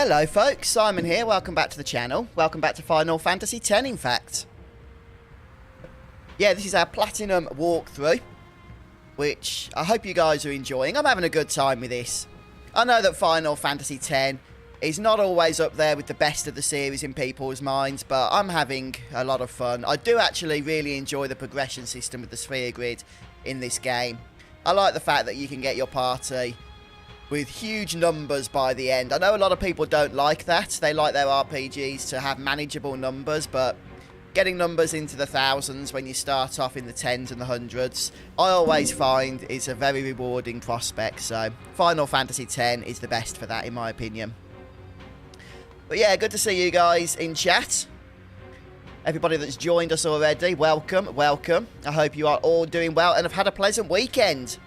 Hello folks, Simon here, welcome back to the channel. Welcome back to Final Fantasy X, in fact. Yeah, this is our Platinum walkthrough, which I hope you guys are enjoying. I'm having a good time with this. I know that Final Fantasy X is not always up there with the best of the series in people's minds, but I'm having a lot of fun. I do actually really enjoy the progression system with the sphere grid in this game. I like the fact that you can get your party with huge numbers by the end. I know a lot of people don't like that. They like their RPGs to have manageable numbers, but getting numbers into the thousands when you start off in the tens and the hundreds, I always find is a very rewarding prospect. So Final Fantasy X is the best for that, in my opinion. But yeah, good to see you guys in chat. Everybody that's joined us already, welcome, welcome. I hope you are all doing well and have had a pleasant weekend.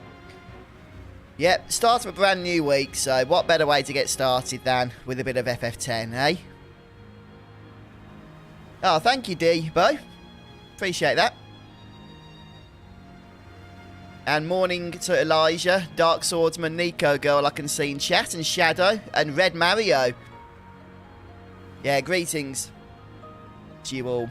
Yep, start of a brand new week, so what better way to get started than with a bit of FF10, eh? Oh, thank you, D-Bo. Appreciate that. And morning to Elijah, Dark Swordsman, Nico Girl I can see in chat, and Shadow, and Red Mario. Yeah, greetings to you all.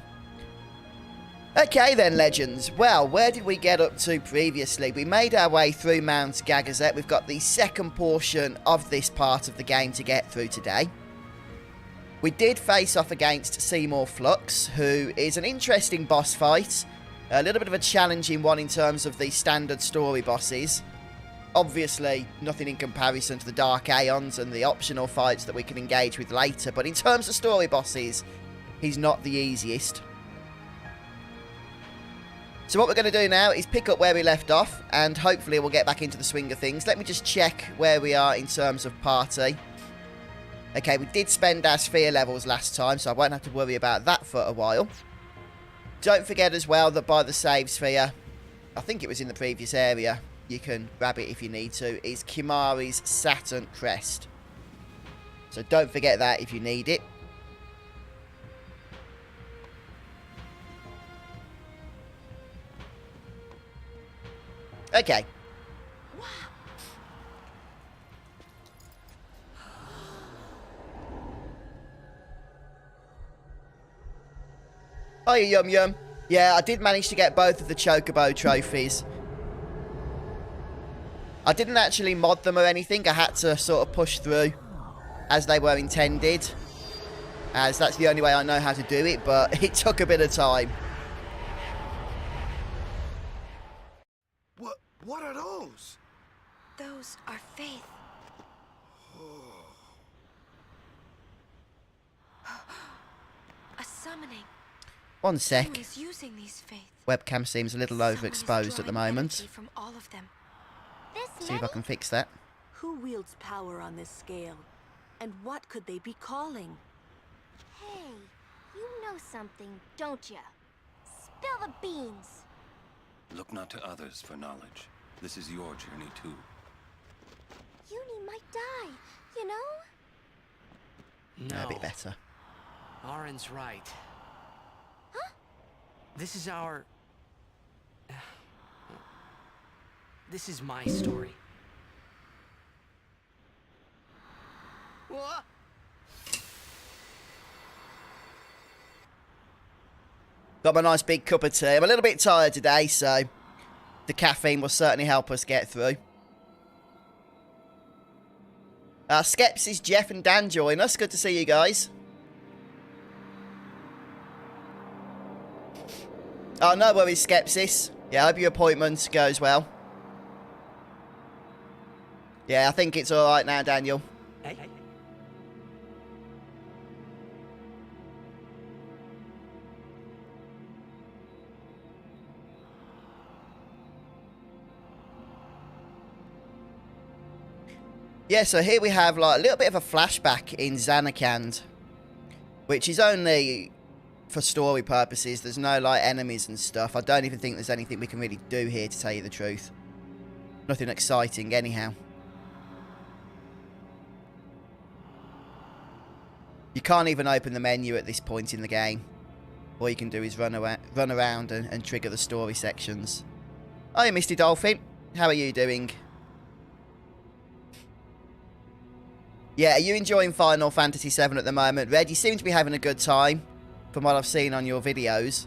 Okay then, legends. Well, where did we get up to previously? We made our way through Mount Gagazet. We've got the second portion of this part of the game to get through today. We did face off against Seymour Flux, who is an interesting boss fight. A little bit of a challenging one in terms of the standard story bosses. Obviously, nothing in comparison to the Dark Aeons and the optional fights that we can engage with later. But in terms of story bosses, he's not the easiest. So what we're going to do now is pick up where we left off, and hopefully we'll get back into the swing of things. Let me just check where we are in terms of party. Okay, we did spend our sphere levels last time, so I won't have to worry about that for a while. Don't forget as well that by the save sphere, I think it was in the previous area, you can grab it if you need to, is Kimahri's Saturn Crest. So don't forget that if you need it. Okay. Wow. Oh, Yum Yum. Yeah, I did manage to get both of the Chocobo trophies. I didn't actually mod them or anything. I had to sort of push through as they were intended, as that's the only way I know how to do it, but it took a bit of time. What are those? Those are faith. A summoning. One sec. Who is using these faith? Webcam seems a little overexposed at the moment. From all of them. See if I can fix that. Who wields power on this scale? And what could they be calling? Hey, you know something, don't ya? Spill the beans. Look not to others for knowledge. This is your journey too. Uni might die, you know? No. A bit better. Auron's right. Huh? This is our... This is my story. What? Got my nice big cup of tea. I'm a little bit tired today, so the caffeine will certainly help us get through. Skepsis, Jeff and Dan join us. Good to see you guys. Oh, no worries, Skepsis. Yeah, I hope your appointment goes well. Yeah, I think it's alright now, Daniel. Hey. Yeah, so here we have like a little bit of a flashback in Zanarkand, which is only for story purposes. There's no like enemies and stuff. I don't even think there's anything we can really do here, to tell you the truth. Nothing exciting anyhow. You can't even open the menu at this point in the game. All you can do is run around and trigger the story sections. Hi, Misty Dolphin. How are you doing? Yeah, are you enjoying Final Fantasy VII at the moment? Red, you seem to be having a good time, from what I've seen on your videos.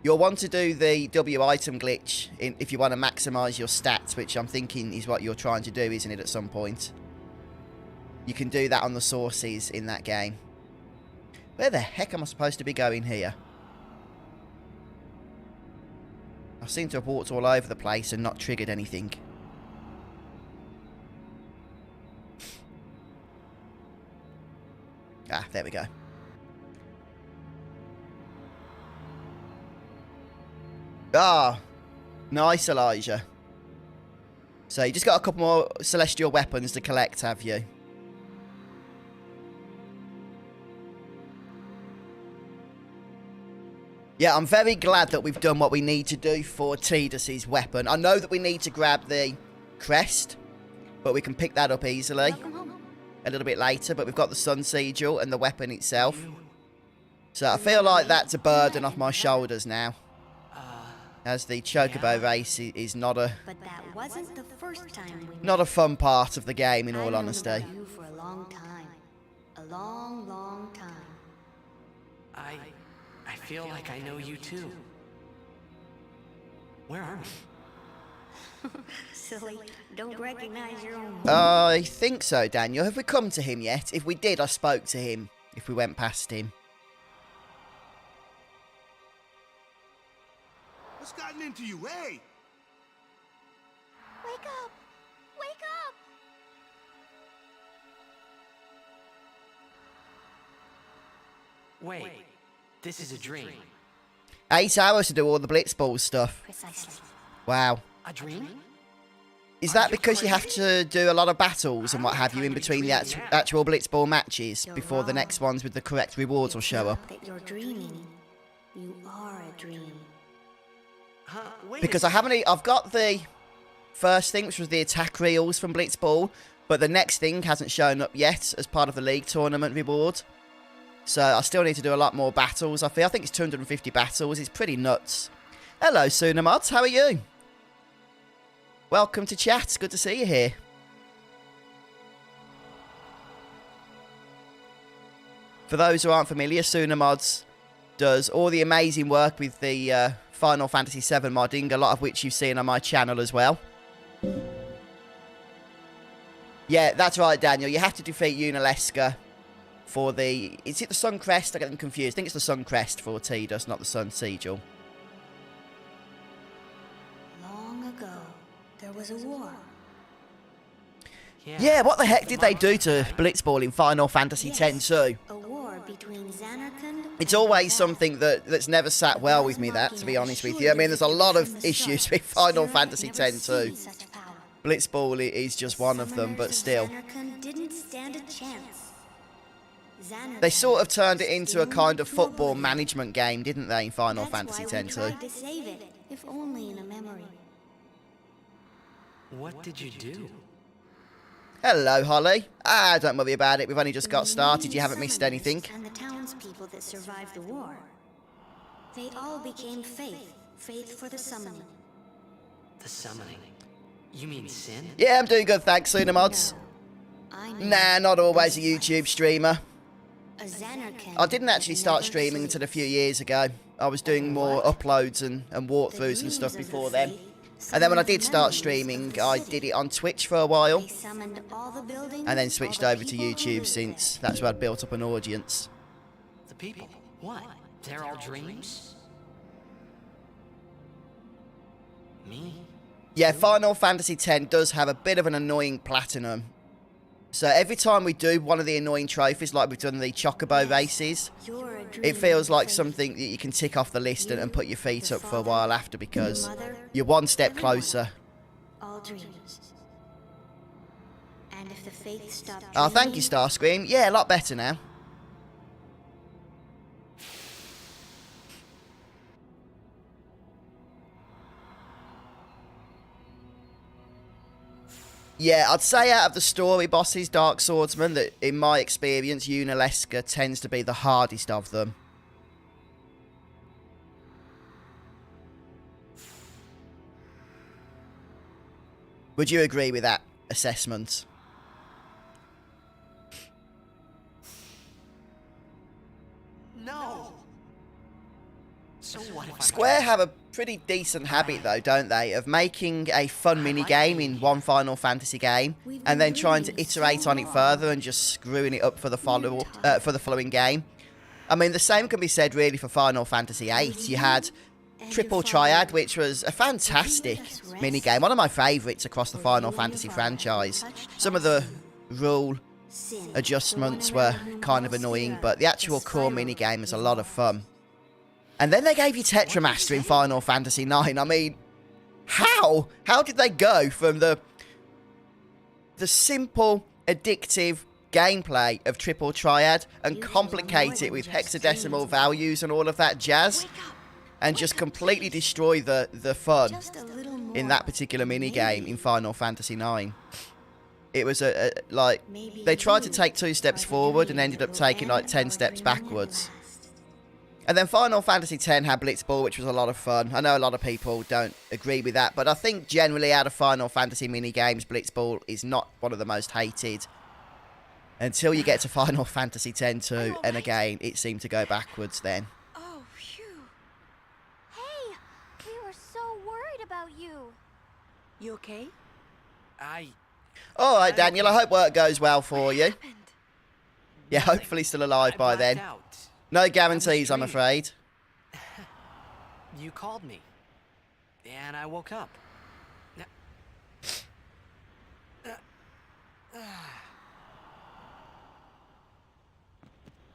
You'll want to do the W item glitch if you want to maximise your stats, which I'm thinking is what you're trying to do, isn't it, at some point? You can do that on the sources in that game. Where the heck am I supposed to be going here? I seem to have walked all over the place and not triggered anything. Ah, there we go. Ah, nice, Elijah. So you just got a couple more celestial weapons to collect, have you? Yeah, I'm very glad that we've done what we need to do for Tidus's weapon. I know that we need to grab the crest, but we can pick that up easily a little bit later. But we've got the sun sigil and the weapon itself. So I feel like that's a burden off my shoulders now. As the Chocobo race is not a But that wasn't the first time we not a fun part of the game, in all I've known honesty. about you for a long time. A long, long time. I feel like I know you too. Where are we? Silly. Don't recognize your own. I think so, Daniel. Have we come to him yet? If we did, I spoke to him. If we went past him. What's gotten into you, hey? Wake up! Wake up! Wait, this is a dream. 8 hours to do all the Blitzball stuff. Precisely. Wow. A dream? Is that because you have to do a lot of battles and what have you in between the actual Blitzball matches before the next ones with the correct rewards will show up? That you're dreaming. You are a dream. Huh? Wait Because I've got the first thing, which was the attack reels from Blitzball, but the next thing hasn't shown up yet as part of the league tournament reward. So I still need to do a lot more battles. I think it's 250 battles. It's pretty nuts. Hello, Sunamods. How are you? Welcome to chat. Good to see you here. For those who aren't familiar, Sunamods does all the amazing work with the Final Fantasy VII modding, a lot of which you've seen on my channel as well. Yeah, that's right, Daniel. You have to defeat Unalesca for the... Is it the Sun Crest? I get them confused. I think it's the Sun Crest for Tidus, not the Sun Sigil. Long ago, there was a war. Yeah, what the heck did they do to Blitzball in Final Fantasy X too? A war between Zanarkand. It's always something that's never sat well with me, that, to be honest with you. I mean, there's a lot of issues with Final Fantasy X too. Blitzball is just one of them, but still. Zanarkand didn't stand a chance. They sort of turned it into a kind of football management game, didn't they, in Final Fantasy X too? To save it, if only in a memory. What did you do? Hello, Holly. Don't worry about it. We've only just got started. You haven't missed anything. And the townspeople that survived the war. They all became faith for the summoning. The summoning. You mean sin? Yeah, I'm doing good, thanks, Sunamods. I know. Nah, not always a YouTube streamer. A Zanarkand I didn't actually start streaming until a few years ago. I was doing more uploads and walkthroughs and stuff before then. And then when I did start streaming, I did it on Twitch for a while. They summoned all the buildings, And then switched all the over to people who YouTube lived since that's where I'd built up an audience. The people. What? They're all dreams? Me? Yeah, Final Fantasy X does have a bit of an annoying platinum. So every time we do one of the annoying trophies, like we've done the Chocobo races, You're a dream it feels like faith. something that you can tick off the list and put your feet up for a while after, because you're one step closer. All dreams. And if the faith stopped Oh, thank you, dreaming, Starscream. Yeah, a lot better now. Yeah, I'd say out of the story bosses, Dark Swordsman, that in my experience, Unalesca tends to be the hardest of them. Would you agree with that assessment? No. So what if I Square have a pretty decent habit, though, don't they, of making a fun mini-game in one Final Fantasy game, and then trying to iterate on it further and just screwing it up for the following game. I mean, the same can be said, really, for Final Fantasy VIII. You had Triple Triad, which was a fantastic mini-game, one of my favourites across the Final Fantasy franchise. Some of the rule adjustments were kind of annoying, but the actual core mini-game is a lot of fun. And then they gave you Tetramaster in Final Fantasy IX. I mean, how? How did they go from the simple, addictive gameplay of Triple Triad and complicate it with hexadecimal values and all of that jazz, and just completely destroy the fun in that particular minigame in Final Fantasy IX? It was like, they tried to take 2 steps forward and ended up taking like 10 steps backwards. And then Final Fantasy X had Blitzball, which was a lot of fun. I know a lot of people don't agree with that, but I think generally out of Final Fantasy mini-games, Blitzball is not one of the most hated. Until you get to Final Fantasy X-2, and again, it seemed to go backwards then. Oh, phew. Hey, we were so worried about you. You okay? Alright, Daniel, I hope work goes well for you. Happened. Yeah, hopefully still alive by then. No guarantees, I'm afraid. You called me, and I woke up.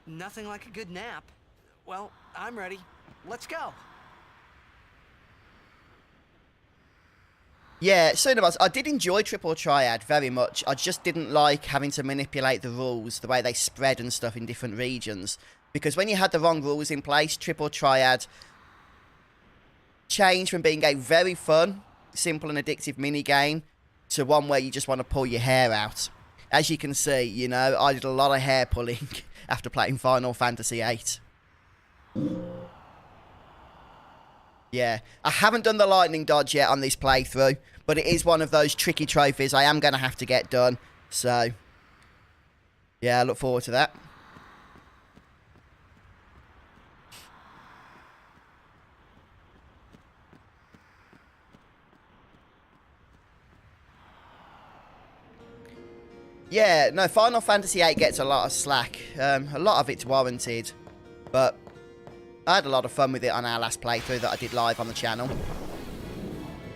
Nothing like a good nap. Well, I'm ready. Let's go. Yeah, Cinemas, I did enjoy Triple Triad very much. I just didn't like having to manipulate the rules, the way they spread and stuff in different regions. Because when you had the wrong rules in place, Triple Triad changed from being a very fun, simple and addictive mini-game to one where you just want to pull your hair out. As you can see, you know, I did a lot of hair pulling after playing Final Fantasy VIII. Yeah, I haven't done the lightning dodge yet on this playthrough, but it is one of those tricky trophies I am going to have to get done. So, yeah, I look forward to that. Yeah, no, Final Fantasy VIII gets a lot of slack. A lot of it's warranted. But I had a lot of fun with it on our last playthrough that I did live on the channel.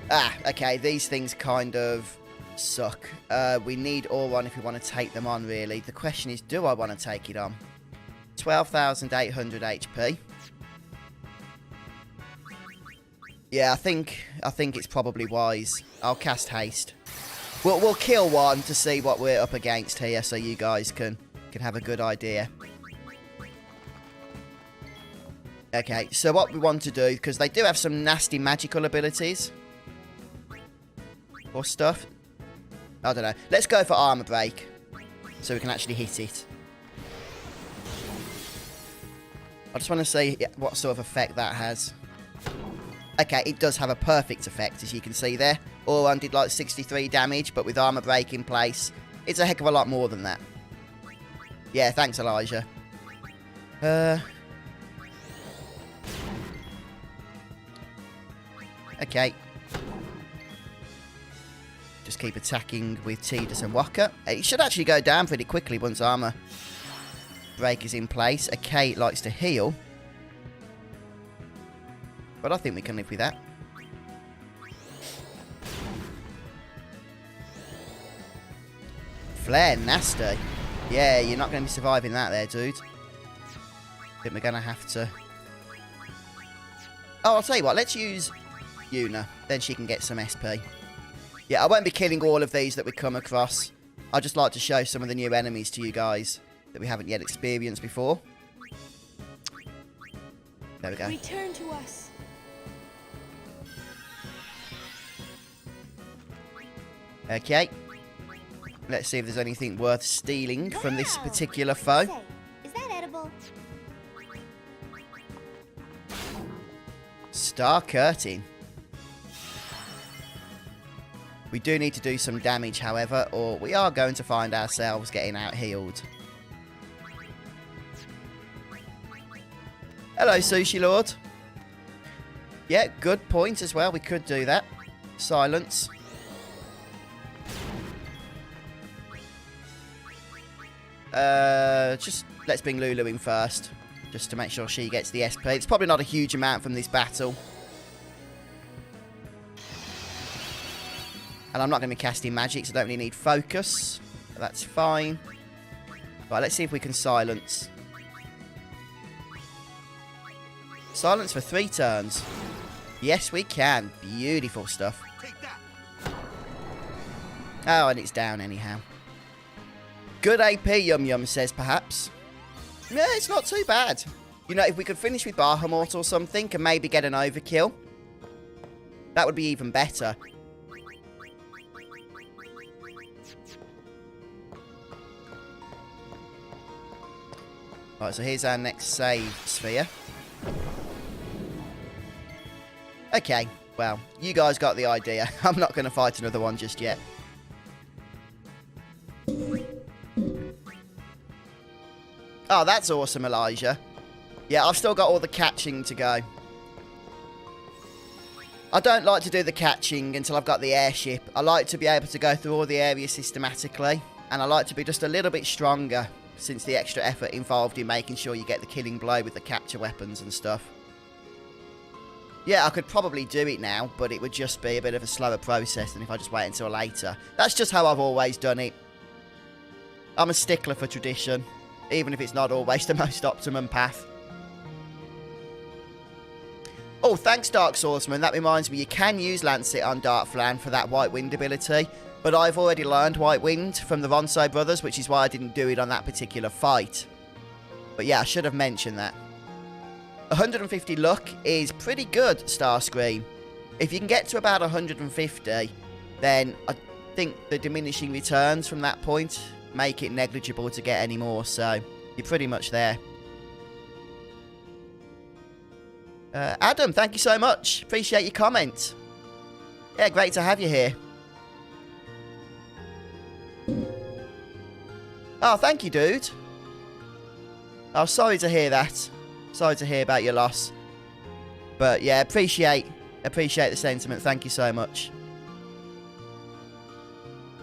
Ah, okay, these things kind of suck. We need Auron if we want to take them on, really. The question is, do I want to take it on? 12,800 HP. Yeah, I think it's probably wise. I'll cast haste. We'll kill one to see what we're up against here, so you guys can have a good idea. Okay, so what we want to do, because they do have some nasty magical abilities or stuff. I don't know. Let's go for armor break, so we can actually hit it. I just want to see what sort of effect that has. Okay, it does have a perfect effect, as you can see there. Auron did like 63 damage, but with armor break in place, it's a heck of a lot more than that. Yeah, thanks, Elijah. Okay. Just keep attacking with Tidus and Wakka. It should actually go down pretty quickly once armor break is in place. Okay, it likes to heal. But I think we can live with that. Flare, nasty. Yeah, you're not going to be surviving that there, dude. I think we're going to have to... Oh, I'll tell you what. Let's use Yuna. Then she can get some SP. Yeah, I won't be killing all of these that we come across. I'd just like to show some of the new enemies to you guys that we haven't yet experienced before. There we go. Return to us. Okay. Let's see if there's anything worth stealing from this particular foe. Say, is that edible? Star Curtain. We do need to do some damage, however, or we are going to find ourselves getting out-healed. Hello, Sushi Lord. Yeah, good point as well. We could do that. Silence. Just let's bring Lulu in first. Just to make sure she gets the SP. It's probably not a huge amount from this battle. And I'm not going to be casting magic, so I don't really need focus. That's fine. Right, let's see if we can silence. Silence for 3 turns. Yes, we can. Beautiful stuff. Take that. Oh, and it's down anyhow. Good AP, Yum Yum says, perhaps. Yeah, it's not too bad. You know, if we could finish with Behemoth or something and maybe get an overkill, that would be even better. Right, so here's our next save sphere. Okay, well, you guys got the idea. I'm not going to fight another one just yet. Oh, that's awesome, Elijah. Yeah, I've still got all the catching to go. I don't like to do the catching until I've got the airship. I like to be able to go through all the areas systematically. And I like to be just a little bit stronger, since the extra effort involved in making sure you get the killing blow with the capture weapons and stuff. Yeah, I could probably do it now, but it would just be a bit of a slower process than if I just wait until later. That's just how I've always done it. I'm a stickler for tradition, even if it's not always the most optimum path. Oh, thanks, Dark Swordsman. That reminds me, you can use Lancet on Dark Flan for that White Wind ability, but I've already learned White Wind from the Ronso brothers, which is why I didn't do it on that particular fight. But yeah, I should have mentioned that. 150 luck is pretty good, Starscream. If you can get to about 150, then I think the diminishing returns from that point make it negligible to get any more, so you're pretty much there. Adam, thank you so much. Appreciate your comment. Yeah, great to have you here. Oh, thank you, dude. Oh, sorry to hear that. Sorry to hear about your loss. But yeah, appreciate the sentiment. Thank you so much.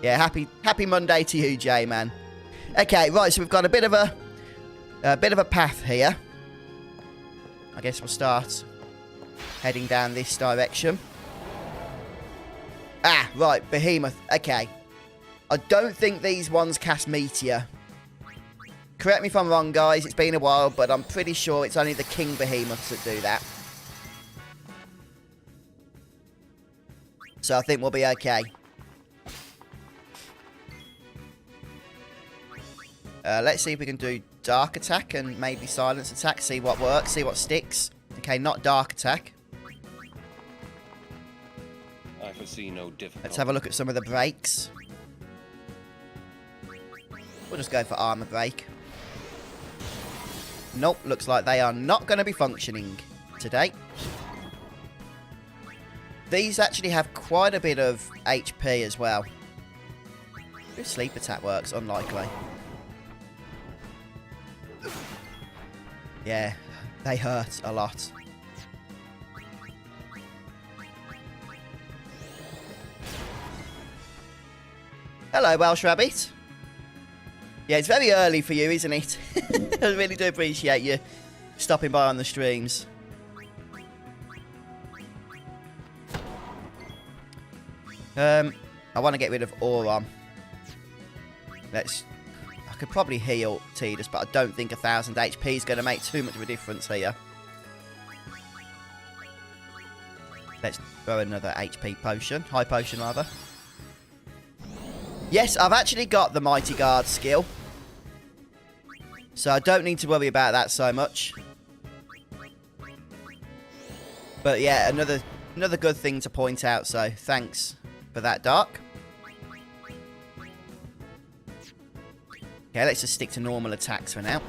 Yeah, happy Monday to you, Jay, man. Okay, right, so we've got a bit of a path here. I guess we'll start heading down this direction. Ah, right, Behemoth. Okay. I don't think these ones cast Meteor. Correct me if I'm wrong, guys. It's been a while, but I'm pretty sure it's only the King Behemoths that do that. So I think we'll be okay. Let's see if we can do Dark Attack and maybe Silence Attack. See what works, see what sticks. Okay, not Dark Attack. I foresee no difficulty. Let's have a look at some of the breaks. We'll just go for Armour Break. Nope, looks like they are not going to be functioning today. These actually have quite a bit of HP as well. If Sleep Attack works, unlikely. Yeah, they hurt a lot. Hello, Welsh Rabbit. Yeah, it's very early for you, isn't it? I really do appreciate you stopping by on the streams. I want to get rid of Auron. I could probably heal Tidus, but I don't think 1000 HP is going to make too much of a difference here. Let's throw another HP potion. High potion, rather. Yes, I've actually got the Mighty Guard skill. So I don't need to worry about that so much. But yeah, another good thing to point out, so thanks for that, Dark. Okay, let's just stick to normal attacks for now.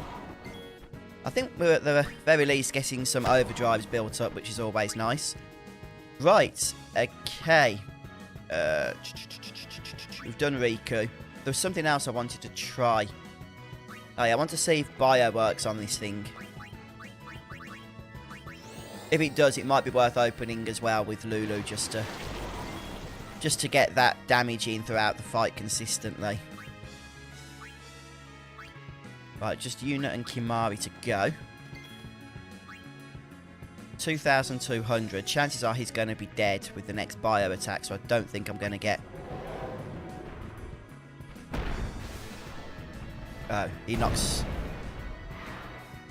I think we're at the very least getting some overdrives built up, which is always nice. Right, okay. We've done Riku. There was something else I wanted to try. Oh yeah, I want to see if Bio works on this thing. If it does, it might be worth opening as well with Lulu just to get that damage in throughout the fight consistently. Right, just Yuna and Kimari to go. 2,200. Chances are he's going to be dead with the next bio attack, so I don't think I'm going to get... Oh, he knocks...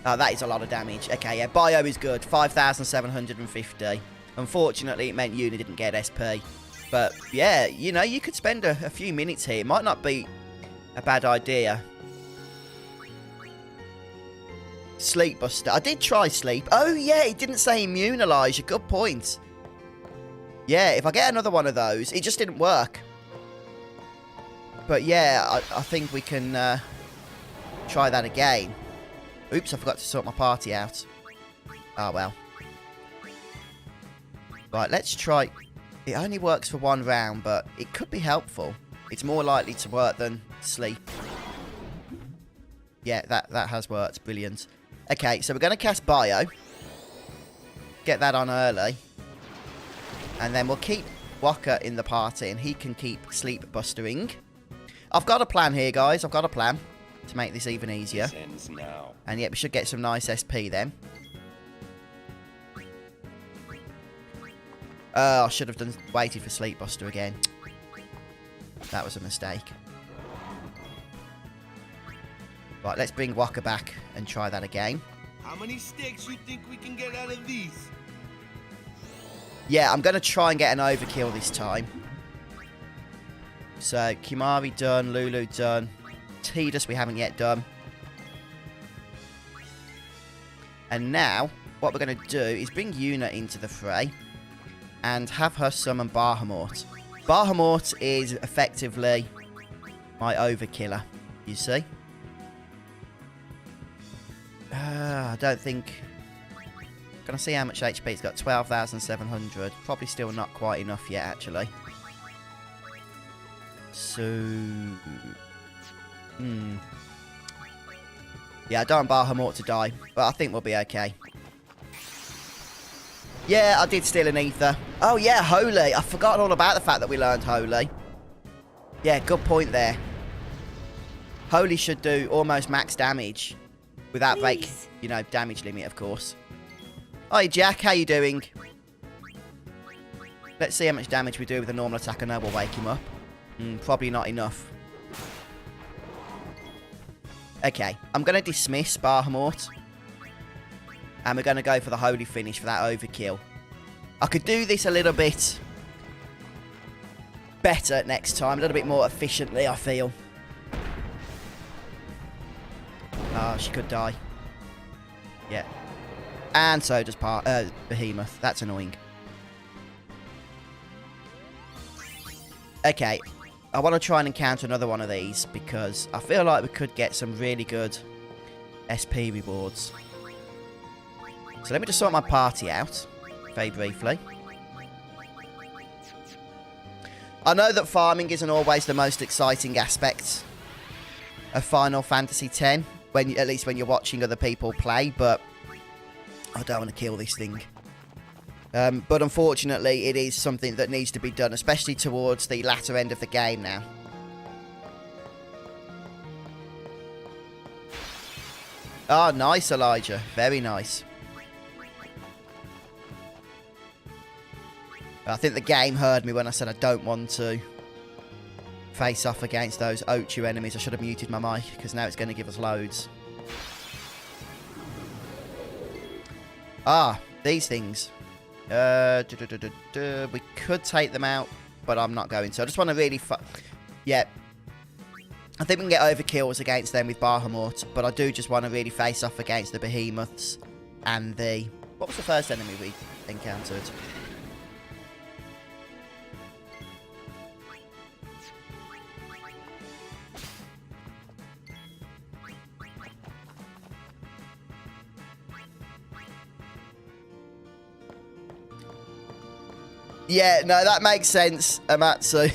Oh, that is a lot of damage. Okay, yeah, bio is good. 5,750. Unfortunately, it meant Yuna didn't get SP. But, yeah, you know, you could spend a few minutes here. It might not be a bad idea. Sleep Buster. I did try Sleep. Oh, yeah, it didn't say Immune Elijah. Good point. Yeah, if I get another one of those, it just didn't work. But, yeah, I think we can try that again. Oops, I forgot to sort my party out. Oh, well. Right, let's try... It only works for 1 round, but it could be helpful. It's more likely to work than Sleep. Yeah, that has worked. Brilliant. Okay, so we're going to cast Bio. Get that on early. And then we'll keep Wakka in the party, and he can keep Sleep Bustering. I've got a plan here, guys. I've got a plan to make this even easier. This ends now. And yet we should get some nice SP then. I should have waited for Sleep Buster again. That was a mistake. Right, let's bring Wakka back and try that again. How many sticks you think we can get out of these? Yeah, I'm going to try and get an overkill this time. So, Kimari done, Lulu done. Tidus we haven't yet done. And now, what we're going to do is bring Yuna into the fray and have her summon Behemoth. Behemoth is effectively my overkiller, you see. I don't think... Can I see how much HP it's got? 12,700. Probably still not quite enough yet, actually. So... Yeah, I don't want Behemoth to die, but I think we'll be okay. Yeah, I did steal an ether. Oh, yeah, Holy. I forgot all about the fact that we learned Holy. Yeah, good point there. Holy should do almost max damage without break, you know, damage limit, of course. Hi, Jack. How you doing? Let's see how much damage we do with a normal attack. I know we'll wake him up. Probably not enough. Okay, I'm going to dismiss Behemoth. And we're going to go for the Holy Finish for that overkill. I could do this a little bit better next time. A little bit more efficiently, I feel. Oh, she could die. Yeah. And so does Behemoth. That's annoying. Okay. I want to try and encounter another one of these because I feel like we could get some really good SP rewards. So let me just sort my party out very briefly. I know that farming isn't always the most exciting aspect of Final Fantasy X, at least when you're watching other people play, but I don't want to kill this thing. But unfortunately, it is something that needs to be done, especially towards the latter end of the game now. Ah, nice, Elijah. Very nice. I think the game heard me when I said I don't want to face off against those Ochu enemies. I should have muted my mic, because now it's going to give us loads. Ah, these things. We could take them out, but I'm not going to. I just want to really... Yeah. I think we can get overkills against them with Behemoth, but I do just want to really face off against the Behemoths and the... What was the first enemy we encountered? Yeah, no, that makes sense, Amatsu.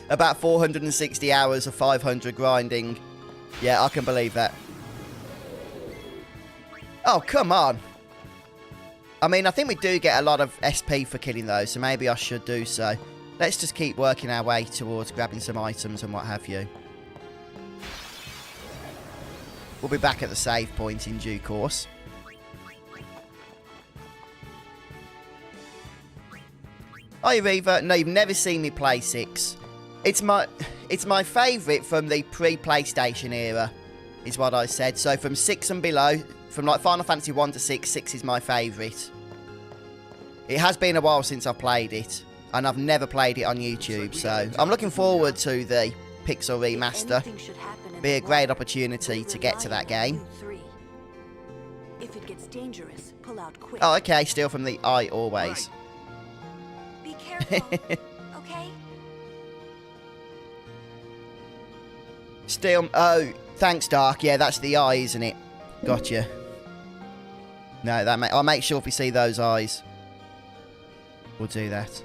About 460 hours of 500 grinding. Yeah, I can believe that. Oh, come on. I mean, I think we do get a lot of SP for killing those, so maybe I should do so. Let's just keep working our way towards grabbing some items and what have you. We'll be back at the save point in due course. Hi, Reva. No, you've never seen me play 6. It's my favourite from the pre-PlayStation era, is what I said. So from 6 and below, from like Final Fantasy 1 to 6, 6 is my favourite. It has been a while since I've played it, and I've never played it on YouTube, so I'm looking forward to the Pixel Remaster. Be a great opportunity to get to that game. If it gets dangerous, pull out quick. Oh, okay, steal from the eye always. Be careful, okay? Steal. Oh, thanks, Dark. Yeah, that's the eye, isn't it? Gotcha. No, I'll make sure if we see those eyes, we'll do that.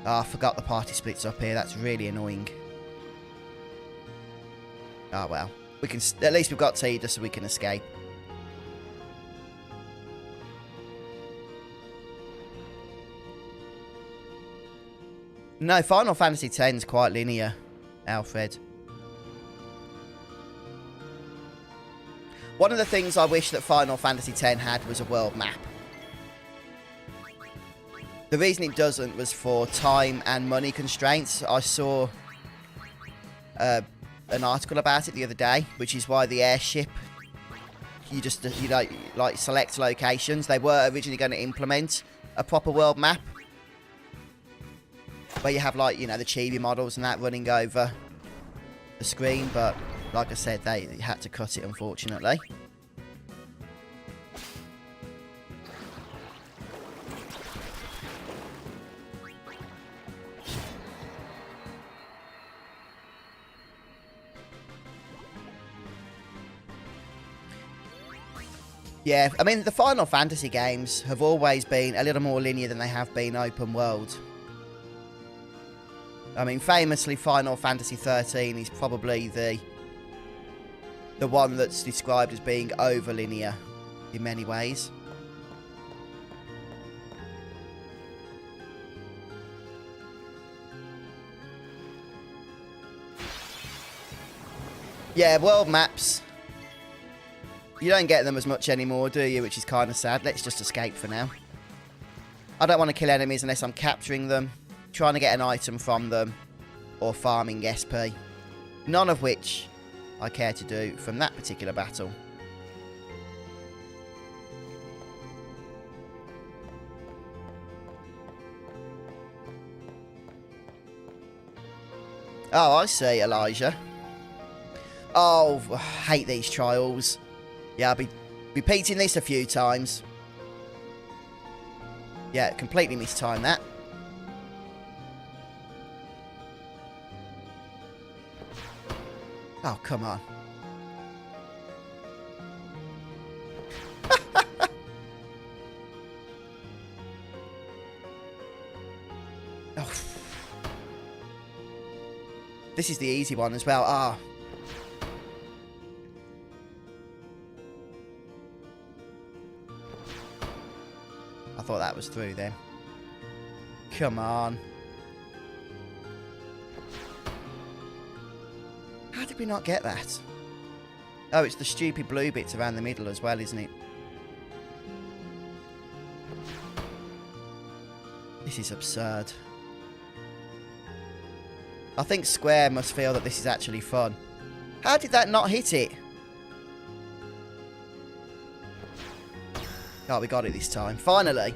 Oh, I forgot the party splits up here. That's really annoying. Oh, well. We can. At least we've got Teda, so we can escape. No, Final Fantasy X is quite linear, Alfred. One of the things I wish that Final Fantasy X had was a world map. The reason it doesn't was for time and money constraints. I saw an article about it the other day, which is why the airship, you like select locations. They were originally going to implement a proper world map, where you have like, the chibi models and that running over the screen, but like I said, they had to cut it, unfortunately. Yeah, I mean, the Final Fantasy games have always been a little more linear than they have been open world. I mean, famously, Final Fantasy 13 is probably the one that's described as being over-linear in many ways. Yeah, world maps. You don't get them as much anymore, do you? Which is kind of sad. Let's just escape for now. I don't want to kill enemies unless I'm capturing them, trying to get an item from them, or farming SP. None of which I care to do from that particular battle. Oh, I see, Elijah. Oh, I hate these trials. Yeah, I'll be repeating this a few times. Yeah, completely mistimed that. Oh, come on. Oh. This is the easy one as well. Ah. I thought that was through then. Come on. How did we not get that? Oh, it's the stupid blue bits around the middle as well, isn't it? This is absurd. I think Square must feel that this is actually fun. How did that not hit it? Oh, we got it this time. Finally.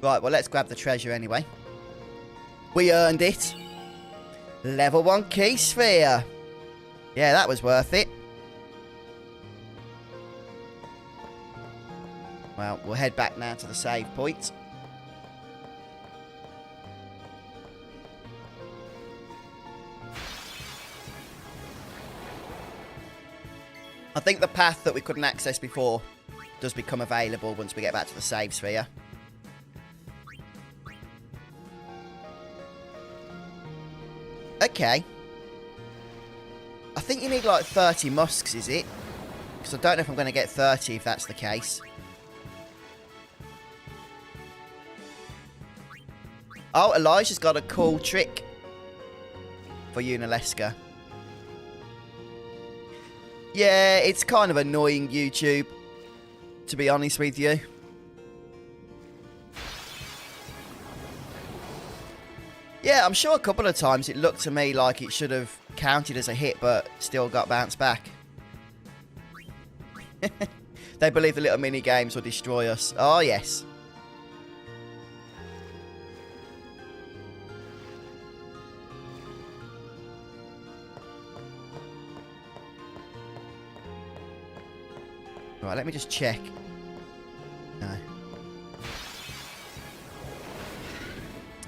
Right, well, let's grab the treasure anyway. We earned it. Level 1 key sphere. Yeah, that was worth it. Well, we'll head back now to the save point. I think the path that we couldn't access before does become available once we get back to the save sphere. Okay. I think you need like 30 musks, is it? Because I don't know if I'm going to get 30 if that's the case. Oh, Elijah's got a cool trick for Unalesca. Yeah, it's kind of annoying, YouTube, to be honest with you. Yeah, I'm sure a couple of times it looked to me like it should have counted as a hit, but still got bounced back. They believe the little mini games will destroy us. Oh, yes. Right, let me just check. No.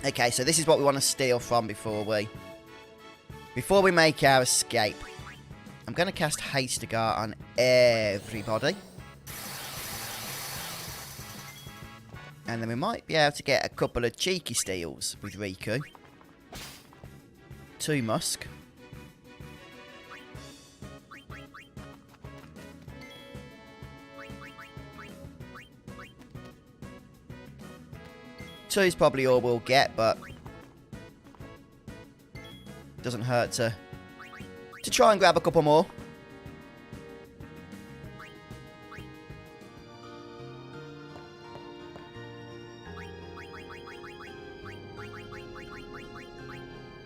Okay, so this is what we want to steal from before we make our escape. I'm going to cast Hastegar on everybody. And then we might be able to get a couple of cheeky steals with Riku. 2 Musk. Two is probably all we'll get, but doesn't hurt to try and grab a couple more.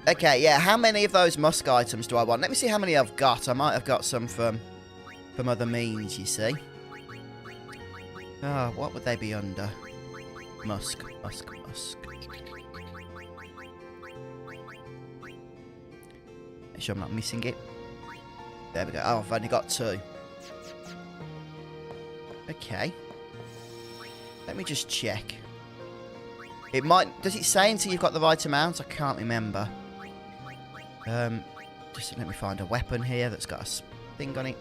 Okay, yeah, how many of those Musk items do I want? Let me see how many I've got. I might have got some from other means, you see. Oh, what would they be under? Musk. Make sure I'm not missing it. There we go. Oh, I've only got 2. Okay. Let me just check. It might... Does it say until you've got the right amount? I can't remember. Just let me find a weapon here that's got a thing on it.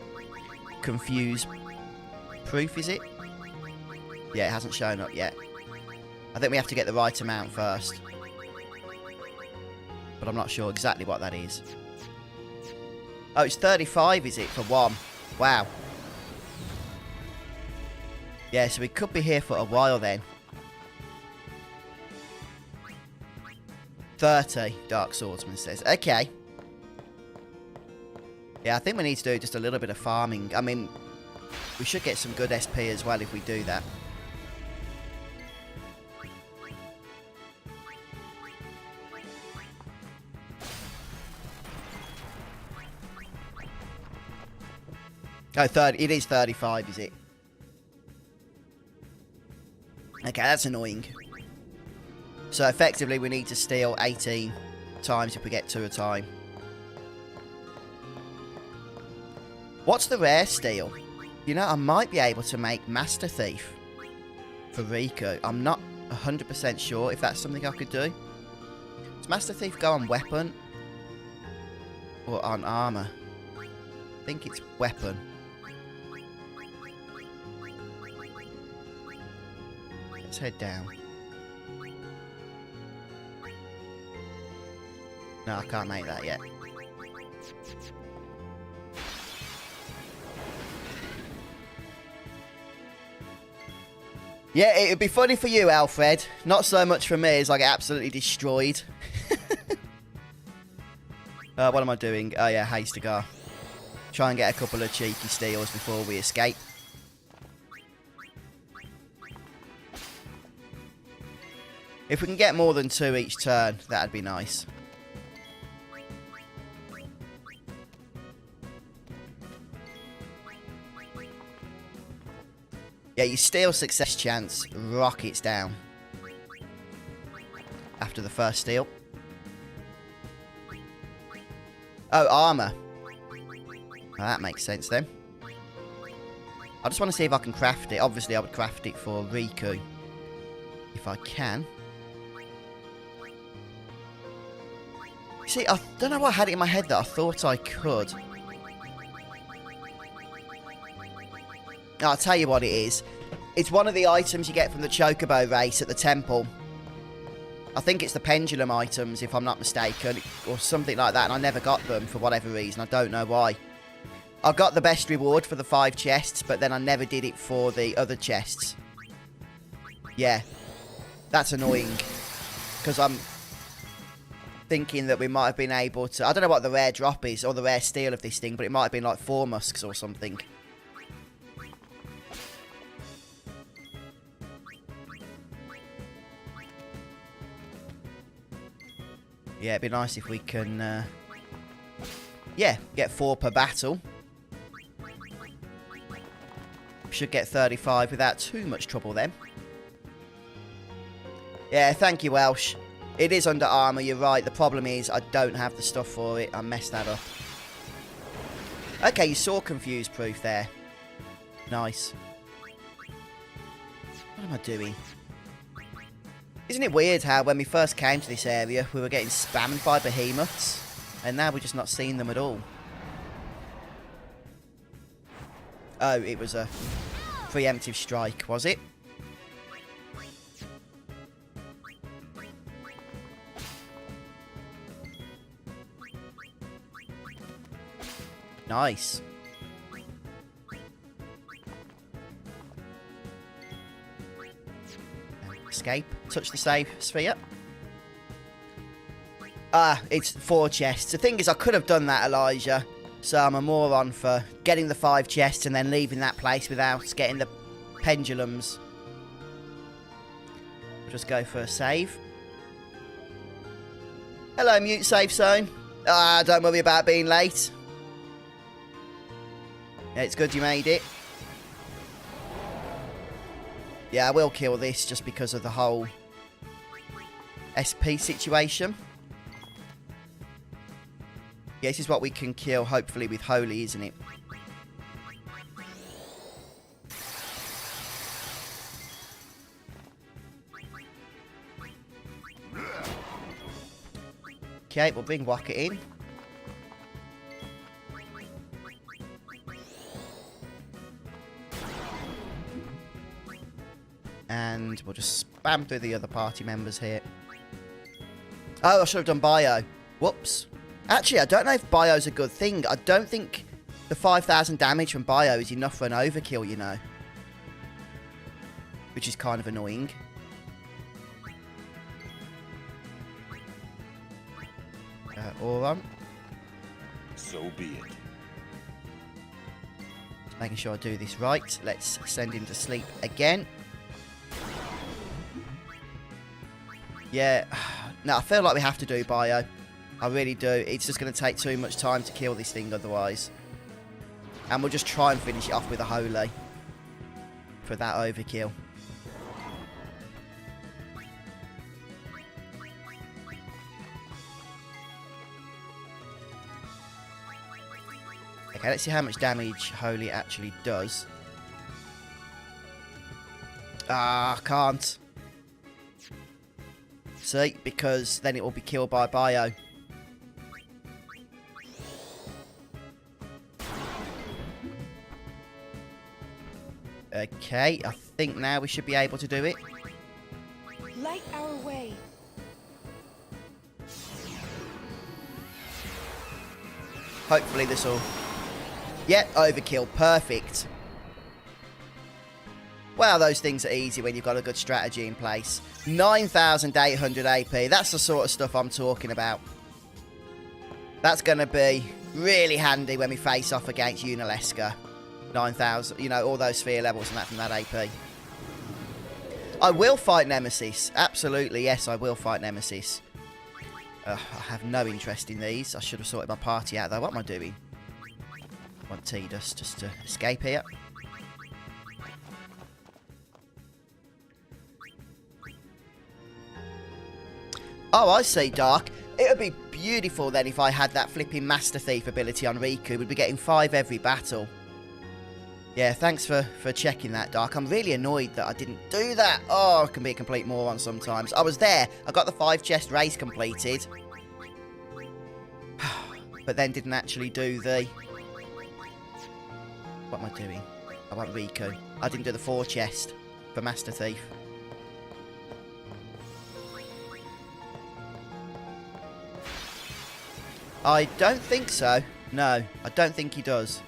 Confuse proof, is it? Yeah, it hasn't shown up yet. I think we have to get the right amount first. But I'm not sure exactly what that is. Oh, it's 35, is it, for 1? Wow. Yeah, so we could be here for a while then. 30, Dark Swordsman says. Okay. Yeah, I think we need to do just a little bit of farming. I mean, we should get some good SP as well if we do that. Oh, 30. It is 35, is it? Okay, that's annoying. So, effectively, we need to steal 18 times if we get 2 a time. What's the rare steal? You know, I might be able to make Master Thief for Riku. I'm not 100% sure if that's something I could do. Does Master Thief go on weapon? Or on armour? I think it's weapon. Let's head down. No, I can't make that yet. Yeah, it would be funny for you, Alfred. Not so much for me as I get absolutely destroyed. What am I doing? Oh yeah, Hastegar. Try and get a couple of cheeky steals before we escape. If we can get more than 2 each turn, that'd be nice. Yeah, you steal success chance, rockets down. After the first steal. Oh, armour. Oh, that makes sense then. I just want to see if I can craft it. Obviously, I would craft it for Riku. If I can. See, I don't know why I had it in my head that I thought I could. I'll tell you what it is. It's one of the items you get from the Chocobo race at the temple. I think it's the pendulum items, if I'm not mistaken, or something like that, and I never got them for whatever reason. I don't know why. I got the best reward for the 5 chests, but then I never did it for the other chests. Yeah. That's annoying. Because I'm thinking that we might have been able to... I don't know what the rare drop is, or the rare steal of this thing, but it might have been like 4 musks or something. Yeah, it'd be nice if we can... yeah, get 4 per battle. Should get 35 without too much trouble then. Yeah, thank you, Welsh. It is under armour, you're right. The problem is I don't have the stuff for it. I messed that up. Okay, you saw confuse proof there. Nice. What am I doing? Isn't it weird how when we first came to this area, we were getting spammed by behemoths, and now we're just not seeing them at all? Oh, it was a preemptive strike, was it? Nice. Escape. Touch the save sphere. Ah, it's 4 chests. The thing is, I could have done that, Elijah. So I'm a moron for getting the 5 chests and then leaving that place without getting the pendulums. We'll just go for a save. Hello, mute safe zone. Ah, don't worry about being late. Yeah, it's good you made it. Yeah, I will kill this just because of the whole SP situation. Yeah, this is what we can kill, hopefully, with Holy, isn't it? Okay, we'll bring Wakka in. And we'll just spam through the other party members here. Oh, I should have done bio. Whoops. Actually, I don't know if bio's a good thing. I don't think the 5,000 damage from bio is enough for an overkill, you know. Which is kind of annoying. All on. So be it. Just making sure I do this right. Let's send him to sleep again. Yeah. No, I feel like we have to do bio. I really do. It's just going to take too much time to kill this thing otherwise. And we'll just try and finish it off with a holy. For that overkill. Okay, let's see how much damage holy actually does. Ah, can't. See, because then it will be killed by bio. Okay, I think now we should be able to do it. Light our way. Hopefully this will... Yep, overkill. Perfect. Wow, those things are easy when you've got a good strategy in place. 9,800 AP. That's the sort of stuff I'm talking about. That's going to be really handy when we face off against Unalesca. 9,000, you know, all those sphere levels and that from that AP. I will fight Nemesis. Absolutely, yes, I will fight Nemesis. I have no interest in these. I should have sorted my party out, though. What am I doing? I want T-Dust just to escape here. Oh, I see, Dark. It would be beautiful then if I had that flipping Master Thief ability on Riku. We'd be getting 5 every battle. Yeah, thanks for checking that, Dark. I'm really annoyed that I didn't do that. Oh, I can be a complete moron sometimes. I was there. I got the 5 chest race completed. But then didn't actually do the... What am I doing? I want Riku. I didn't do the 4 chest for Master Thief. I don't think so. No, I don't think he does.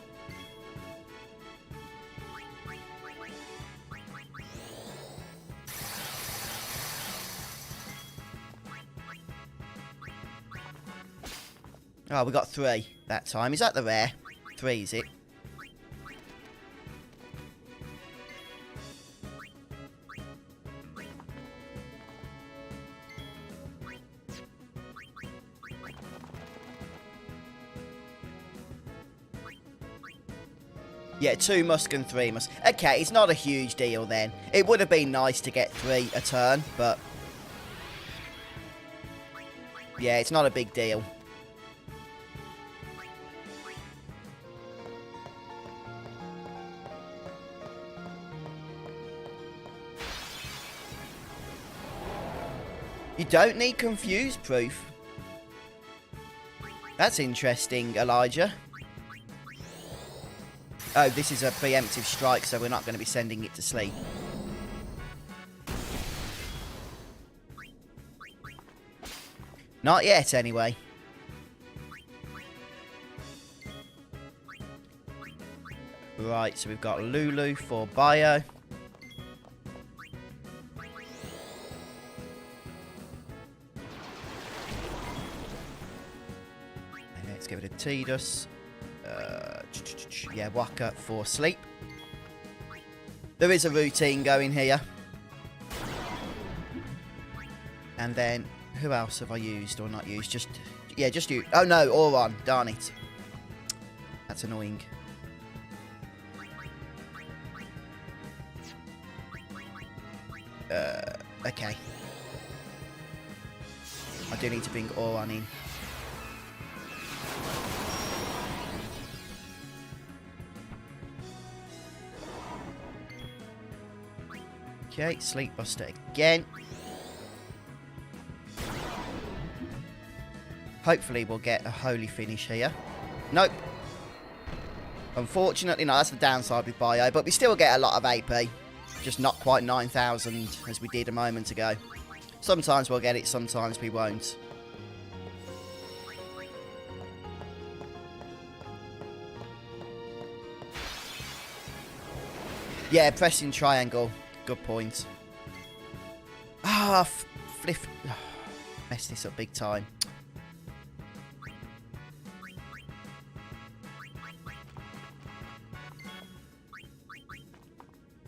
Oh, we got 3 that time. Is that the rare? 3, is it? Yeah, 2 Musk and 3 Musk. Okay, it's not a huge deal then. It would have been nice to get 3 a turn, but... yeah, it's not a big deal. You don't need confuse proof. That's interesting, Elijah. Oh, this is a preemptive strike, so we're not going to be sending it to sleep. Not yet, anyway. Right, so we've got Lulu for bio. And let's get rid of Tidus. Yeah, Wakka for sleep. There is a routine going here. And then, who else have I used or not used? Just you. Oh no, Auron. Darn it. That's annoying. Okay. I do need to bring Auron in. Okay, Sleep Buster again. Hopefully we'll get a holy finish here. Nope. Unfortunately, no, that's the downside with bio, but we still get a lot of AP. Just not quite 9,000 as we did a moment ago. Sometimes we'll get it, sometimes we won't. Yeah, pressing triangle. Good point. Ah, fliff. Messed this up big time.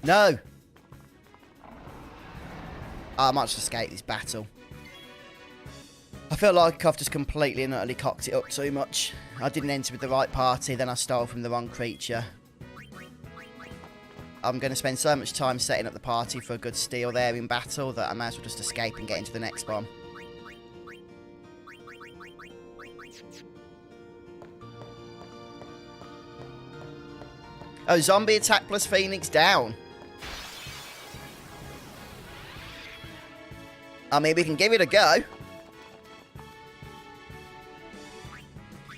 No! I might just escape this battle. I feel like I've just completely and utterly cocked it up too much. I didn't enter with the right party, then I stole from the wrong creature. I'm going to spend so much time setting up the party for a good steal there in battle that I might as well just escape and get into the next one. Oh, zombie attack plus Phoenix down. I mean, we can give it a go.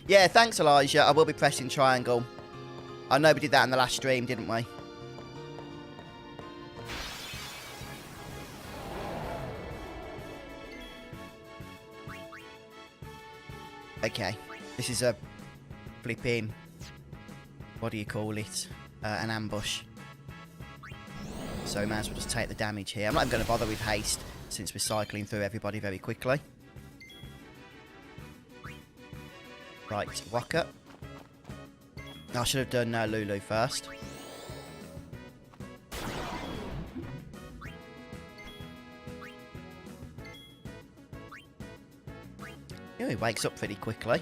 Yeah, thanks, Elijah. I will be pressing triangle. I know we did that in the last stream, didn't we? Okay. This is a flipping... what do you call it? An ambush. So we might as well just take the damage here. I'm not even going to bother with haste, since we're cycling through everybody very quickly. Right, Wakka. I should have done Lulu first. Oh, he wakes up pretty quickly.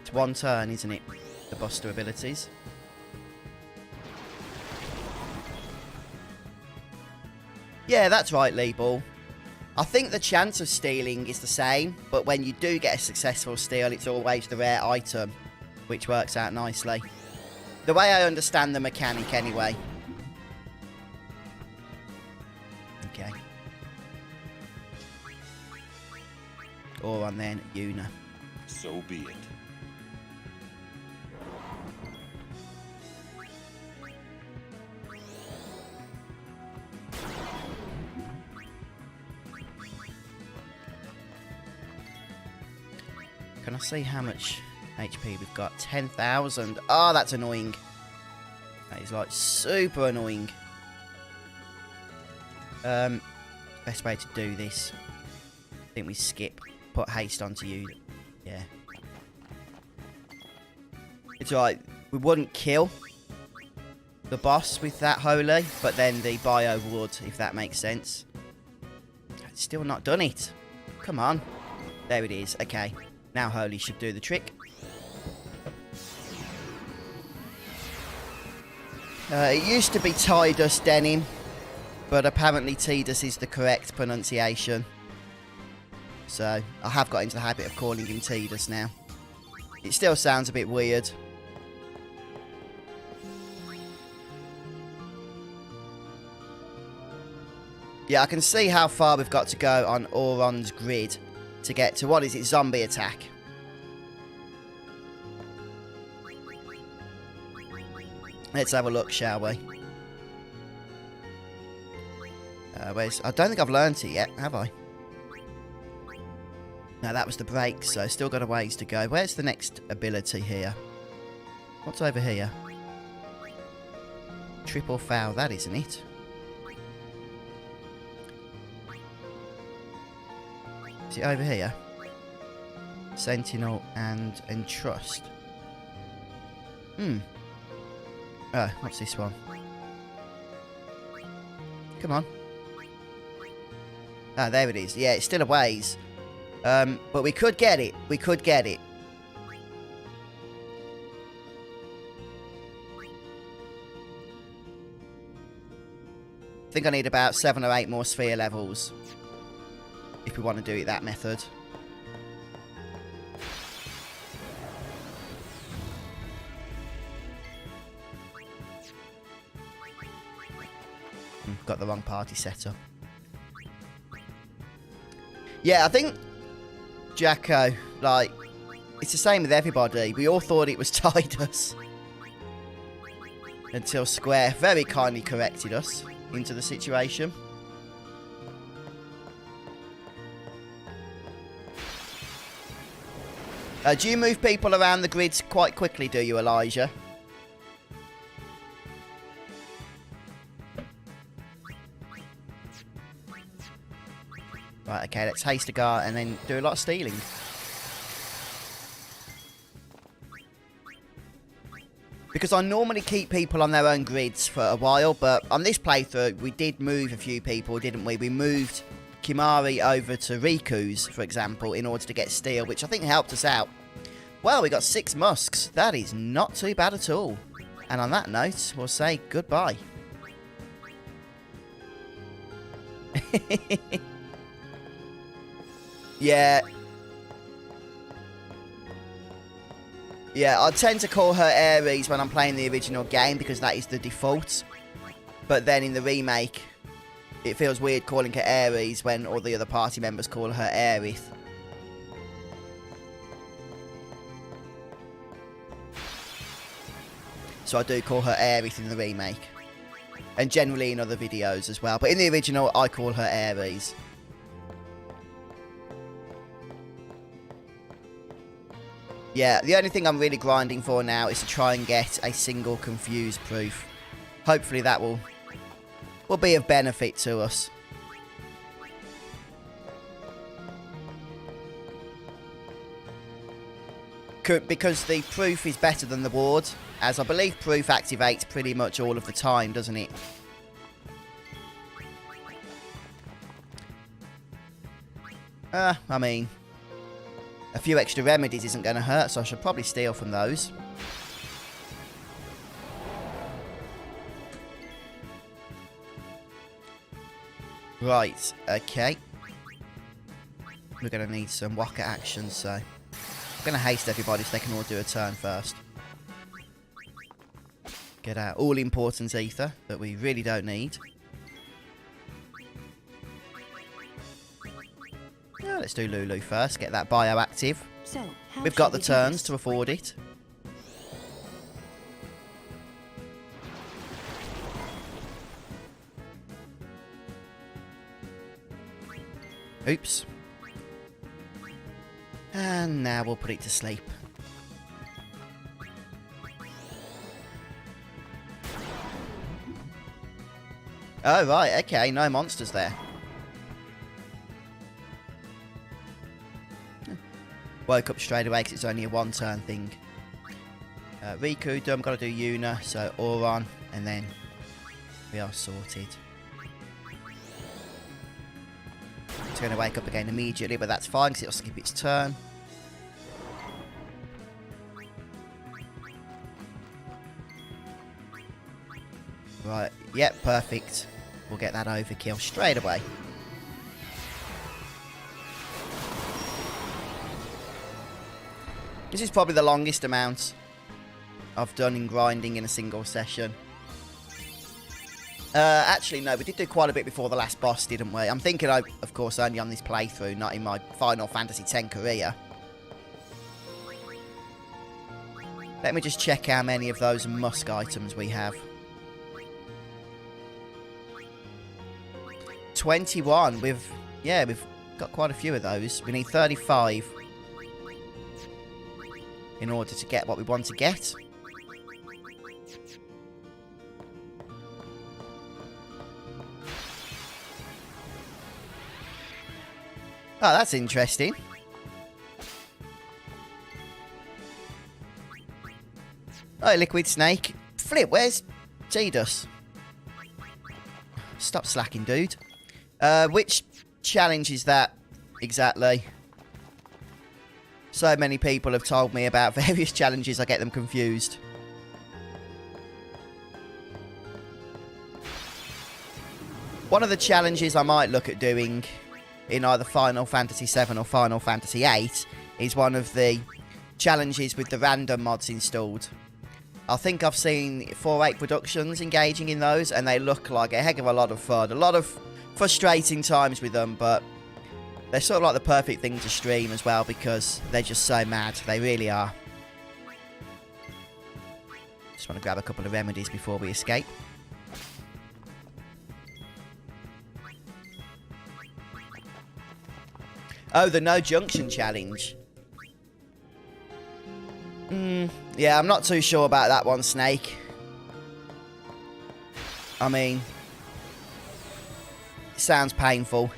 It's one turn, isn't it? The Buster abilities. Yeah, that's right, Lee Ball. I think the chance of stealing is the same, but when you do get a successful steal, it's always the rare item, which works out nicely. The way I understand the mechanic, anyway. Okay. Or on then, Yuna. So be it. Can I see how much HP we've got? 10,000. Oh, that's annoying. That is like super annoying. Best way to do this. I think we skip. Put haste onto you. Yeah. It's alright. We wouldn't kill the boss with that holy, but then the bio would, if that makes sense. It's still not done it. Come on. There it is. Okay. Now holy should do the trick. It used to be Tidus Denim, but apparently Tidus is the correct pronunciation. So, I have got into the habit of calling him Tidus now. It still sounds a bit weird. Yeah, I can see how far we've got to go on Auron's grid to get to, what is it, zombie attack. Let's have a look, shall we? I don't think I've learnt it yet, have I? No, that was the break, so still got a ways to go. Where's the next ability here? What's over here? Triple foul, that isn't it? Is it over here? Sentinel and Entrust. Oh, what's this one? Come on. Ah, there it is. Yeah, it's still a ways. But we could get it. We could get it. I think I need about 7 or 8 more sphere levels if we want to do it that method. Got the wrong party set up. Yeah, I think Jacko, like, it's the same with everybody. We all thought it was Tidus until Square very kindly corrected us into the situation. Do you move people around the grids quite quickly, do you, Elijah? Right, okay, let's haste a guard and then do a lot of stealing. Because I normally keep people on their own grids for a while, but on this playthrough, we did move a few people, didn't we? We moved Kimari over to Riku's, for example, in order to get steel, which I think helped us out. Well, we got 6 Musks. That is not too bad at all. And on that note, we'll say goodbye. Yeah. Yeah, I tend to call her Ares when I'm playing the original game because that is the default. But then in the remake, it feels weird calling her Ares when all the other party members call her Aerith. So I do call her Aerith in the remake. And generally in other videos as well. But in the original, I call her Ares. Yeah, the only thing I'm really grinding for now is to try and get a single confuse proof. Hopefully that will be of benefit to us. Because the proof is better than the ward, as I believe proof activates pretty much all of the time, doesn't it? I mean, a few extra remedies isn't going to hurt, so I should probably steal from those. Right, okay. We're going to need some Wakka action, so I'm going to haste everybody so they can all do a turn first. Get our all-important ether that we really don't need. Yeah, let's do Lulu first, get that bio active. So, We've got the turns to afford it. Oops. And now we'll put it to sleep. Oh, right, okay, no monsters there. Woke up straight away because it's only a one-turn thing. Riku done, got to do Yuna, so Auron, and then we are sorted. It's going to wake up again immediately, but that's fine because it'll skip its turn. Right, yep, perfect. We'll get that overkill straight away. This is probably the longest amount I've done in grinding in a single session. Actually, no, we did do quite a bit before the last boss, didn't we? I'm thinking, of course, only on this playthrough, not in my Final Fantasy X career. Let me just check how many of those Musk items we have. 21. We've got quite a few of those. We need 35 in order to get what we want to get. Oh, that's interesting. Oh, Liquid Snake. Flip, where's Tidus? Stop slacking, dude. Which challenge is that exactly? So many people have told me about various challenges, I get them confused. One of the challenges I might look at doing in either Final Fantasy VII or Final Fantasy VIII is one of the challenges with the random mods installed. I think I've seen 4.8 Productions engaging in those, and they look like a heck of a lot of fun. A lot of frustrating times with them, but they're sort of like the perfect thing to stream as well because they're just so mad. They really are. Just want to grab a couple of remedies before we escape. Oh, the No Junction challenge. Yeah, I'm not too sure about that one, Snake. I mean, it sounds painful.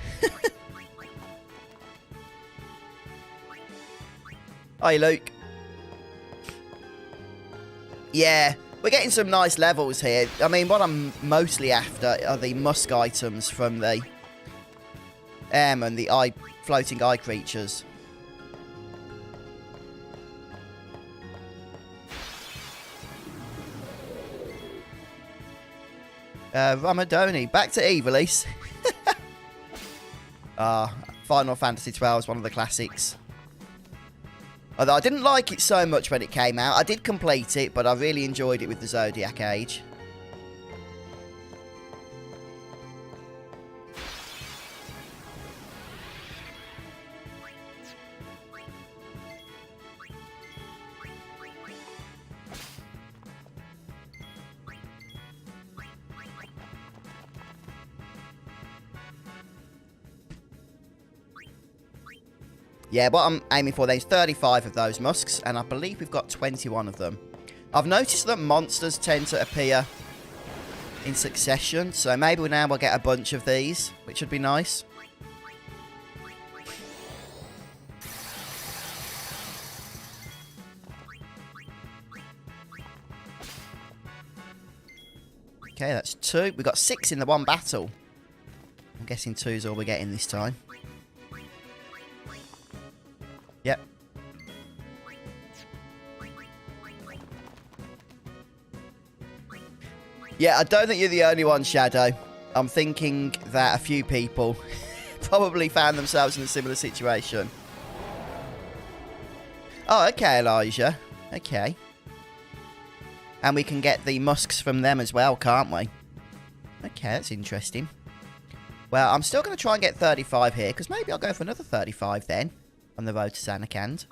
Hi, Luke. Yeah, we're getting some nice levels here. I mean, what I'm mostly after are the Musk items from the and the floating eye creatures. Ramadoni, back to Evilise. Final Fantasy XII is one of the classics. Although I didn't like it so much when it came out. I did complete it, but I really enjoyed it with the Zodiac Age. Yeah, what I'm aiming for, there's 35 of those Musks, and I believe we've got 21 of them. I've noticed that monsters tend to appear in succession, so maybe now we'll get a bunch of these, which would be nice. Okay, that's 2. We got 6 in the one battle. I'm guessing 2's all we're getting this time. Yep. Yeah, I don't think you're the only one, Shadow. I'm thinking that a few people probably found themselves in a similar situation. Oh, okay, Elijah. Okay. And we can get the Musks from them as well, can't we? Okay, that's interesting. Well, I'm still going to try and get 35 here, because maybe I'll go for another 35 then. On the road to Samarkand.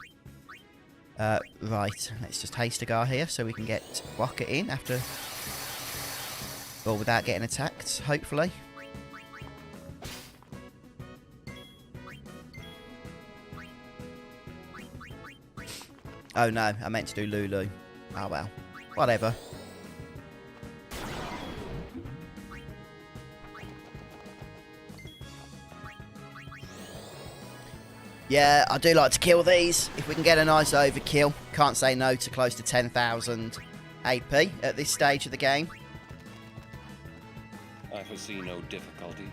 Right, let's just Hastagar here so we can get Wakka in after... Well, without getting attacked, hopefully. Oh no, I meant to do Lulu. Oh well. Whatever. Yeah, I do like to kill these. If we can get a nice overkill. Can't say no to close to 10,000 AP at this stage of the game. I foresee no difficulty.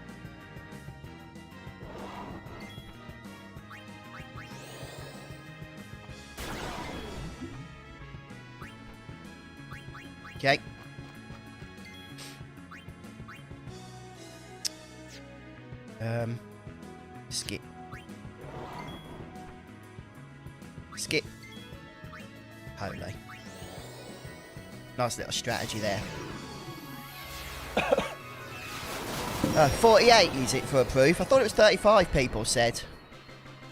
Okay. Skip. Skip. Holy. Nice little strategy there. 48 use it for a proof. I thought it was 35 people said.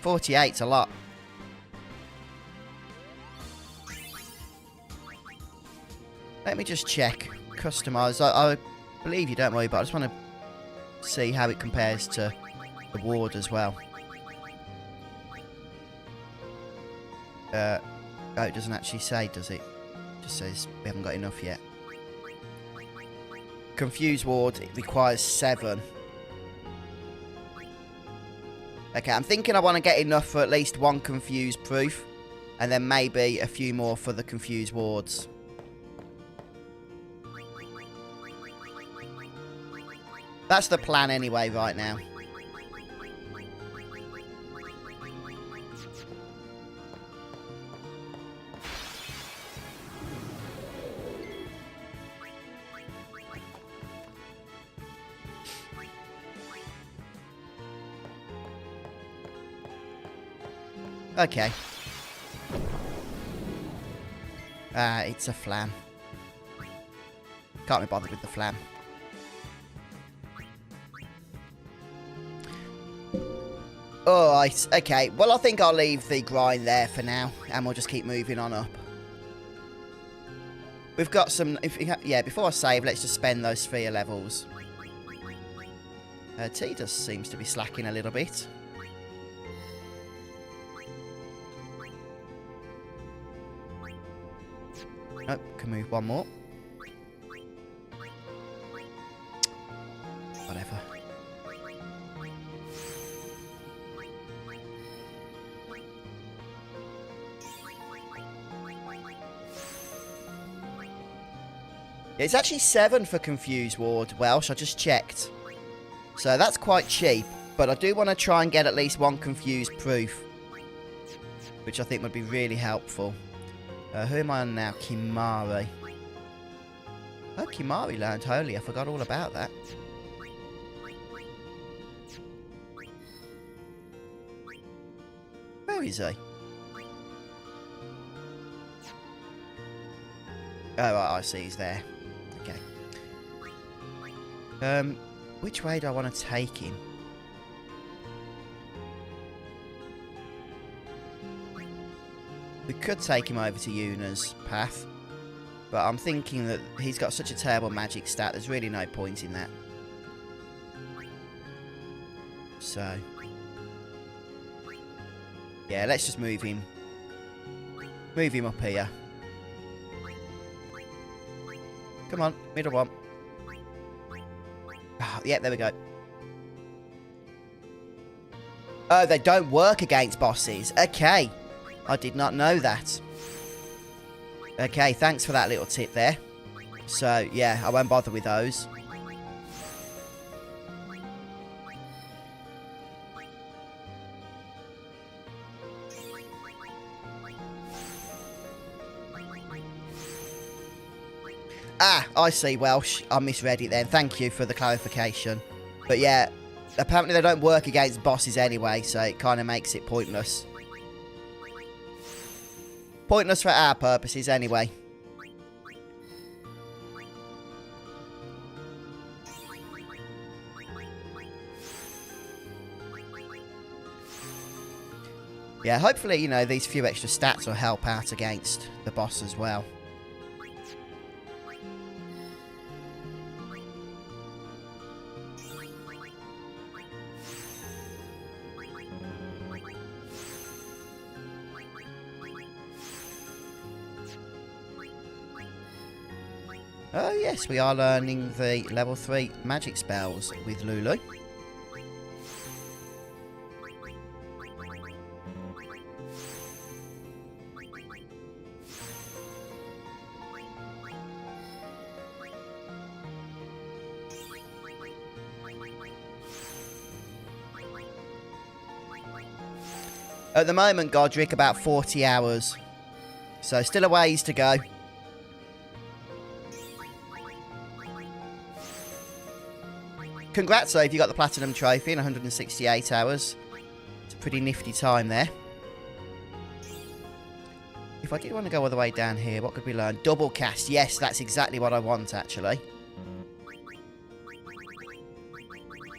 48's a lot. Let me just check. Customize. I believe you, don't worry, but I just want to see how it compares to the ward as well. Oh, it doesn't actually say, does it? It just says we haven't got enough yet. Confused ward, it requires 7. Okay, I'm thinking I want to get enough for at least 1 confused proof. And then maybe a few more for the confused wards. That's the plan anyway right now. Okay. It's a flam. Can't be bothered with the flam. Alright, okay. Well, I think I'll leave the grind there for now, and we'll just keep moving on up. We've got some... yeah, before I save, let's just spend those sphere levels. T just seems to be slacking a little bit. Nope, can move one more. Whatever. It's actually 7 for Confused Ward, Welsh. I just checked. So that's quite cheap. But I do want to try and get at least 1 Confused proof. Which I think would be really helpful. Who am I on now? Kimari. Oh, Kimari learned Holy. I forgot all about that. Where is he? Oh, right, I see he's there. Okay. Which way do I want to take him? We could take him over to Yuna's path. But I'm thinking that he's got such a terrible magic stat, there's really no point in that. So. Yeah, let's just move him. Move him up here. Come on, middle one. Oh, yeah, there we go. Oh, they don't work against bosses. Okay. I did not know that. Okay, thanks for that little tip there. So, yeah, I won't bother with those. Ah, I see, Welsh. I misread it then. Thank you for the clarification. But yeah, apparently they don't work against bosses anyway, so it kind of makes it pointless. Pointless for our purposes anyway. Yeah, hopefully, you know, these few extra stats will help out against the boss as well. Oh yes, we are learning the level 3 magic spells with Lulu. At the moment, Godric, about 40 hours. So still a ways to go. Congrats though if you got the Platinum Trophy in 168 hours. It's a pretty nifty time there. If I did want to go all the way down here, what could we learn? Double cast. Yes, that's exactly what I want actually.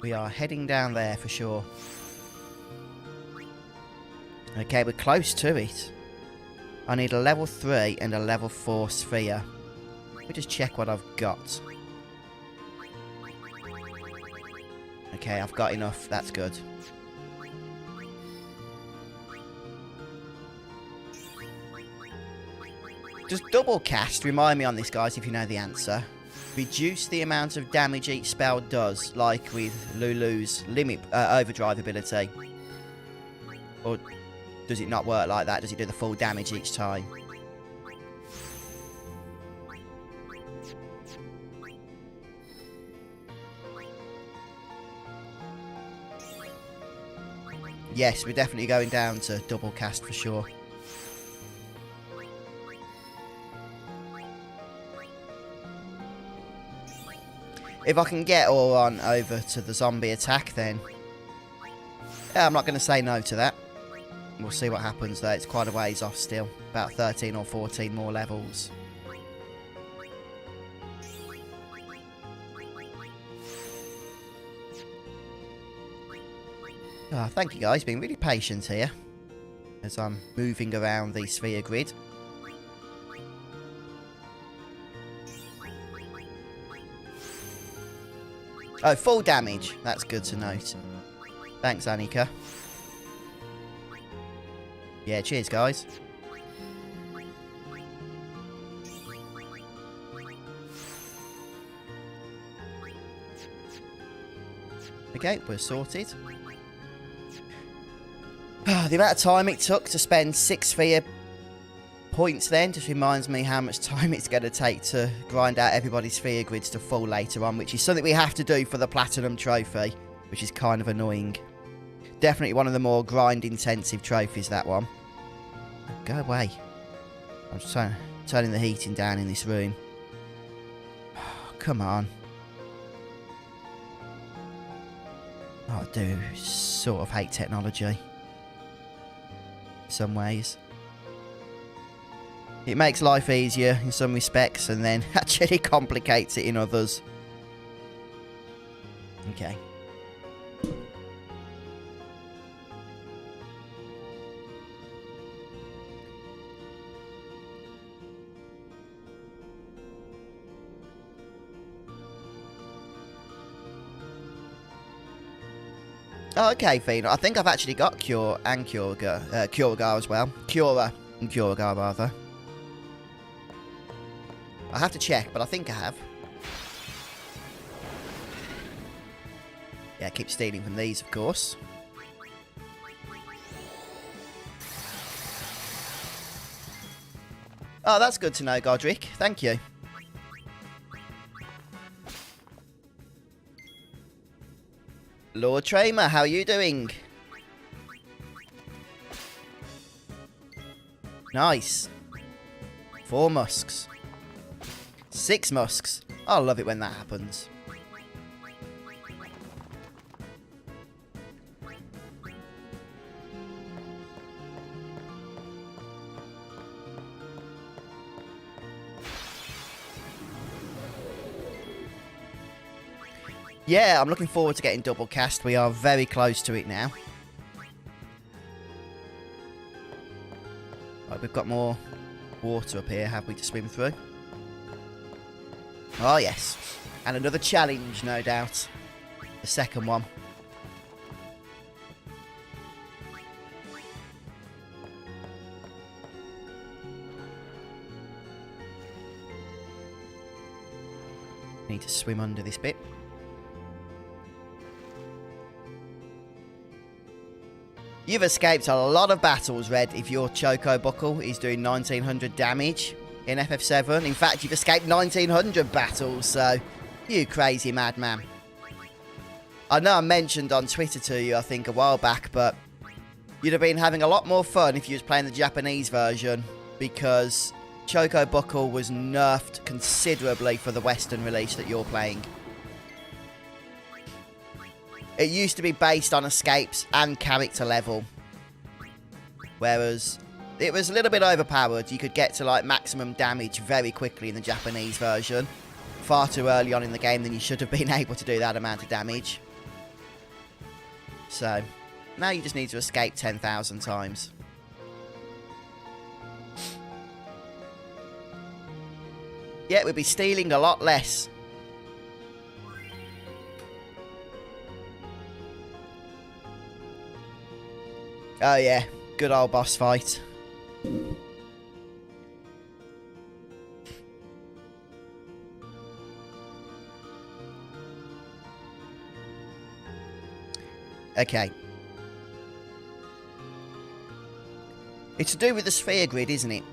We are heading down there for sure. Okay, we're close to it. I need a level 3 and a level 4 sphere. Let me just check what I've got. Okay, I've got enough. That's good. Does double cast, remind me on this, guys, if you know the answer, reduce the amount of damage each spell does, like with Lulu's limit overdrive ability? Or does it not work like that? Does it do the full damage each time? Yes, we're definitely going down to double cast for sure. If I can get Auron over to the zombie attack, then yeah, I'm not going to say no to that. We'll see what happens though. It's quite a ways off still. About 13 or 14 more levels. Oh, thank you guys, being really patient here as I'm moving around the sphere grid. Oh, full damage. That's good to note. Thanks, Annika. Yeah, cheers, guys. Okay, we're sorted. The amount of time it took to spend 6 sphere points then just reminds me how much time it's going to take to grind out everybody's sphere grids to full later on, which is something we have to do for the Platinum Trophy, which is kind of annoying. Definitely one of the more grind-intensive trophies, that one. Go away. I'm just turning the heating down in this room. Oh, come on. Oh, I do sort of hate technology. In some ways. It makes life easier in some respects and then actually complicates it in others. Okay. Oh, okay, Fiona. I think I've actually got Cure and Curagar as well. Cura and Curagar, rather. I have to check, but I think I have. Yeah, keep stealing from these, of course. Oh, that's good to know, Godric. Thank you. Lord Tramer, how are you doing? Nice. 4 musks. 6 musks. I love it when that happens. Yeah, I'm looking forward to getting double cast. We are very close to it now. Right, we've got more water up here, have we, to swim through? Oh, yes. And another challenge, no doubt. The second one. need to swim under this bit. You've escaped a lot of battles, Red, if your Choco Buckle is doing 1900 damage in FF7. In fact, you've escaped 1900 battles, so you crazy madman. I know I mentioned on Twitter to you, I think, a while back, but you'd have been having a lot more fun if you was playing the Japanese version, because Choco Buckle was nerfed considerably for the Western release that you're playing. It used to be based on escapes and character level, whereas it was a little bit overpowered. You could get to like maximum damage very quickly in the Japanese version, far too early on in the game than you should have been able to do that amount of damage. So now you just need to escape 10,000 times. Yeah, we'd be stealing a lot less. Oh yeah, good old boss fight. Okay. It's to do with the sphere grid, isn't it?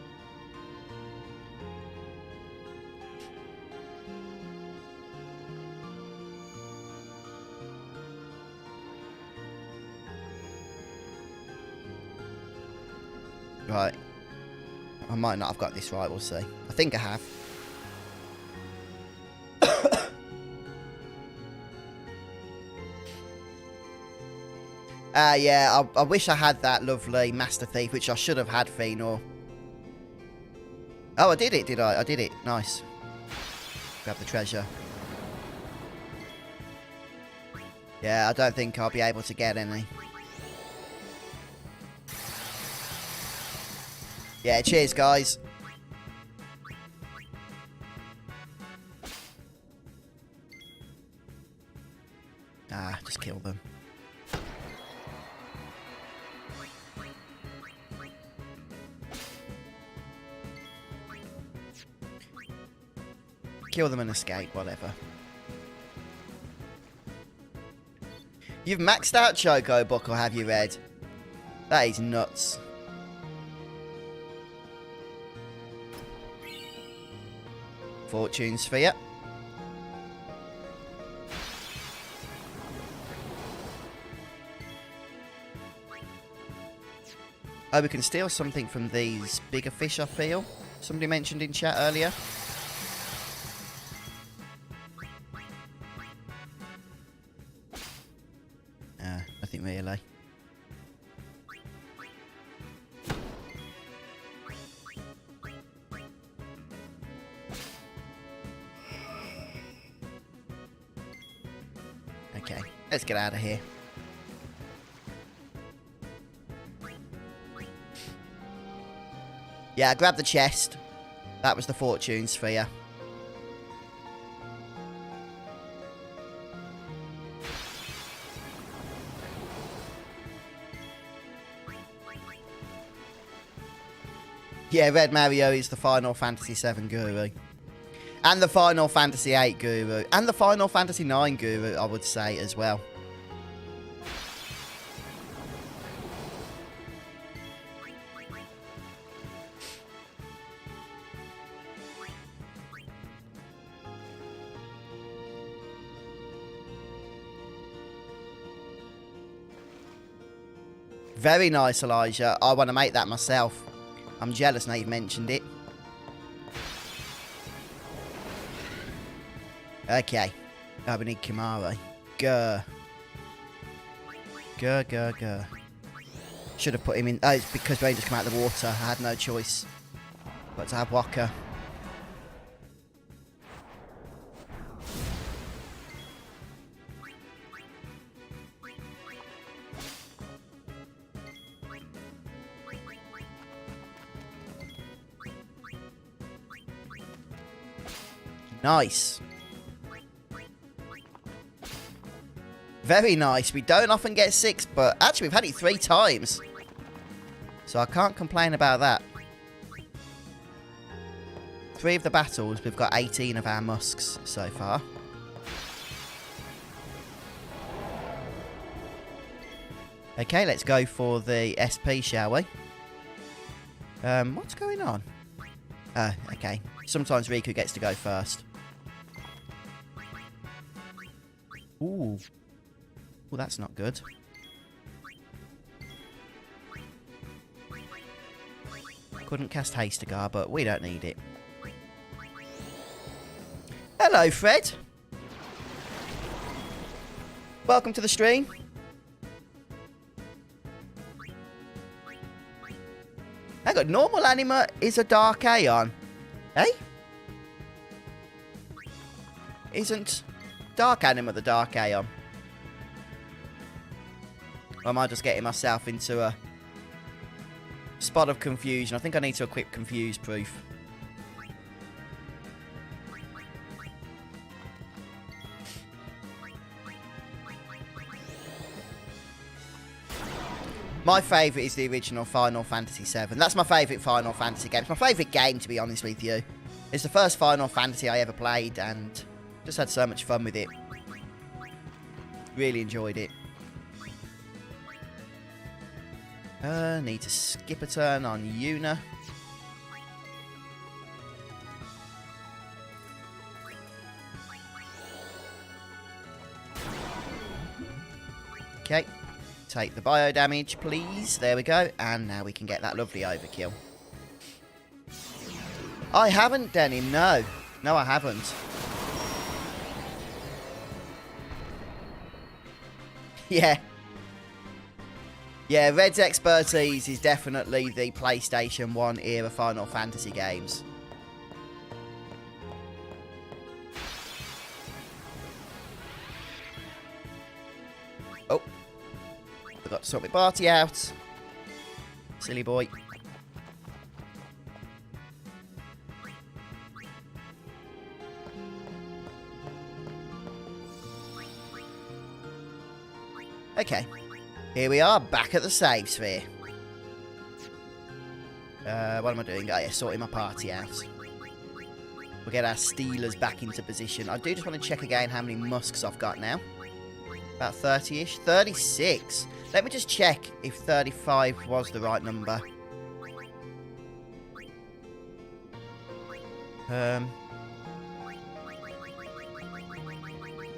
Right. I might not have got this right, we'll see. I think I have. Yeah, I wish I had that lovely Master Thief, which I should have had, Phenor. Oh, I did it, did I? I did it. Nice. Grab the treasure. Yeah, I don't think I'll be able to get any. Yeah, cheers, guys. Ah, just kill them. Kill them and escape, whatever. You've maxed out Choco Buckle, have you, Red? That is nuts. Fortune Sphere. Oh, we can steal something from these bigger fish, I feel. Somebody mentioned in chat earlier. Nothing really. Okay, let's get out of here. Yeah, grab the chest. That was the Fortune Sphere. Yeah, Red Mario is the Final Fantasy VII guru. And the Final Fantasy VIII guru. And the Final Fantasy IX guru, I would say, as well. Very nice, Elijah. I want to make that myself. I'm jealous now you've mentioned it. Okay. Oh, we need Kimari. Grr. Grr, grr, grr. Should have put him in. Oh, it's because Rain just come out of the water. I had no choice but to have Wakka. Nice. Very nice. We don't often get 6, but actually we've had it 3 times. So I can't complain about that. 3 of the battles, we've got 18 of our Musks so far. Okay, let's go for the SP, shall we? What's going on? Oh, okay. Sometimes Riku gets to go first. Ooh. Well, that's not good. Couldn't cast Hastegar, but we don't need it. Hello, Fred. Welcome to the stream. Hang on, normal anima is a Dark Aeon. Eh? Isn't Dark Anima the Dark Aeon? Or am I just getting myself into a spot of confusion? I think I need to equip Confuse Proof. My favourite is the original Final Fantasy VII. That's my favourite Final Fantasy game. It's my favourite game, to be honest with you. It's the first Final Fantasy I ever played, and just had so much fun with it. Really enjoyed it. Need to skip a turn on Yuna. Okay. Take the bio damage, please. There we go. And now we can get that lovely overkill. I haven't done him, no. No, I haven't. Yeah. Yeah, Red's expertise is definitely the PlayStation 1 era Final Fantasy games. Oh. Forgot to sort my party out. Silly boy. Okay. Here we are, back at the save sphere. What am I doing? Oh yeah, sorting my party out. We'll get our Steelers back into position. I do just want to check again how many Musks I've got now. About 30-ish. 36. Let me just check if 35 was the right number.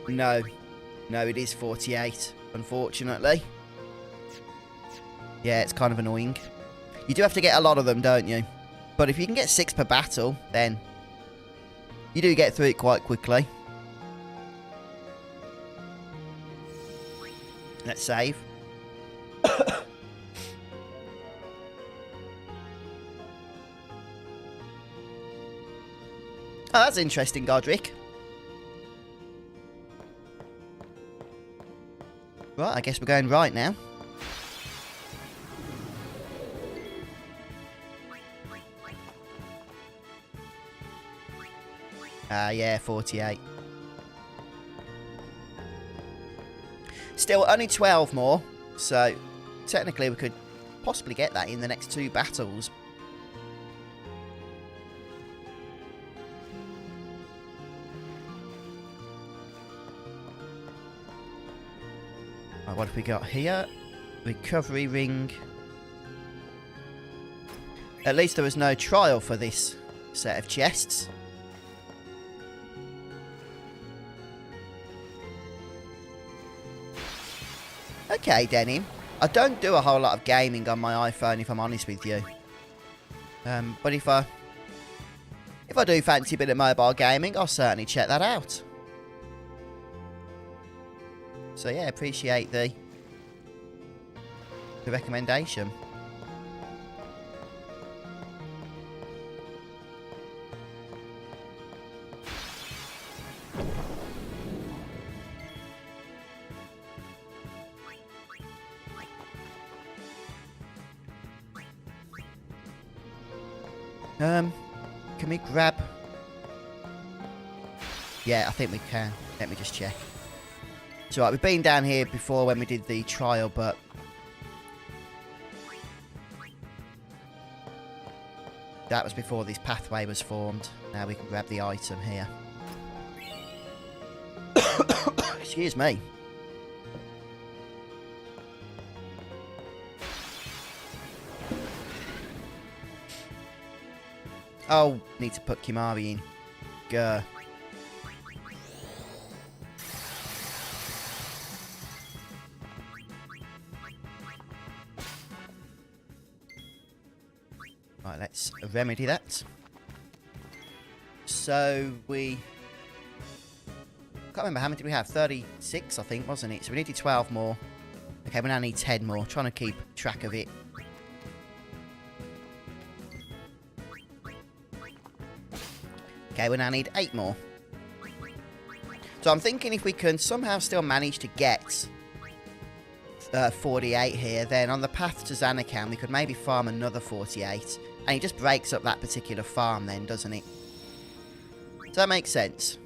No. No, it is 48, unfortunately. Yeah, it's kind of annoying. You do have to get a lot of them, don't you? But if you can get 6 per battle, then you do get through it quite quickly. Let's save. Oh, that's interesting, Godric. Right, I guess we're going right now. Yeah, 48. Still, only 12 more. So, technically we could possibly get that in the next 2 battles. Right, what have we got here? Recovery ring. At least there was no trial for this set of chests. Okay, Denim. I don't do a whole lot of gaming on my iPhone, if I'm honest with you. But if I do fancy a bit of mobile gaming, I'll certainly check that out. So yeah, appreciate the recommendation. Can we grab... Yeah, I think we can. Let me just check. It's alright, we've been down here before when we did the trial, but... that was before this pathway was formed. Now we can grab the item here. Excuse me. Oh, need to put Kimari in. Grr. Right, let's remedy that. So we... can't remember how many did we have. 36, I think, wasn't it? So we needed 12 more. Okay, we now need 10 more. Trying to keep track of it. Okay, we now need 8 more. So I'm thinking if we can somehow still manage to get 48 here, then on the path to Zanakan, we could maybe farm another 48. And it just breaks up that particular farm then, doesn't it? Does that make sense?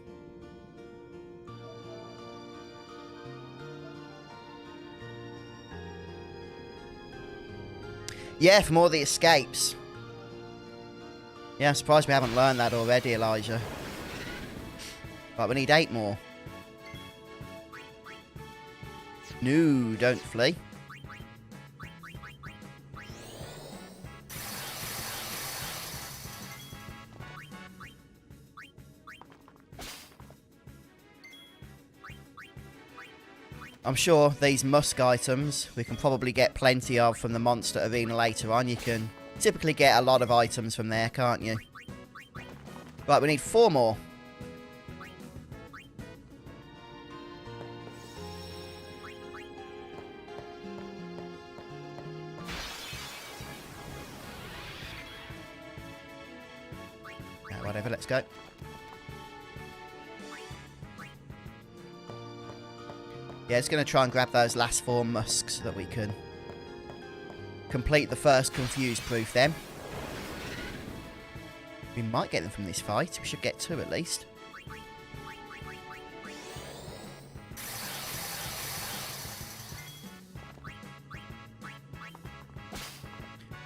Yeah, from all the escapes. Yeah, I'm surprised we haven't learned that already, Elijah. Right, we need 8 more. No, don't flee. I'm sure these Musk items we can probably get plenty of from the monster arena later on. You can typically get a lot of items from there, can't you? Right, we need 4 more. Whatever, let's go. Yeah, it's going to try and grab those last 4 musks so that we can complete the first confused proof then. We might get them from this fight. We should get 2 at least.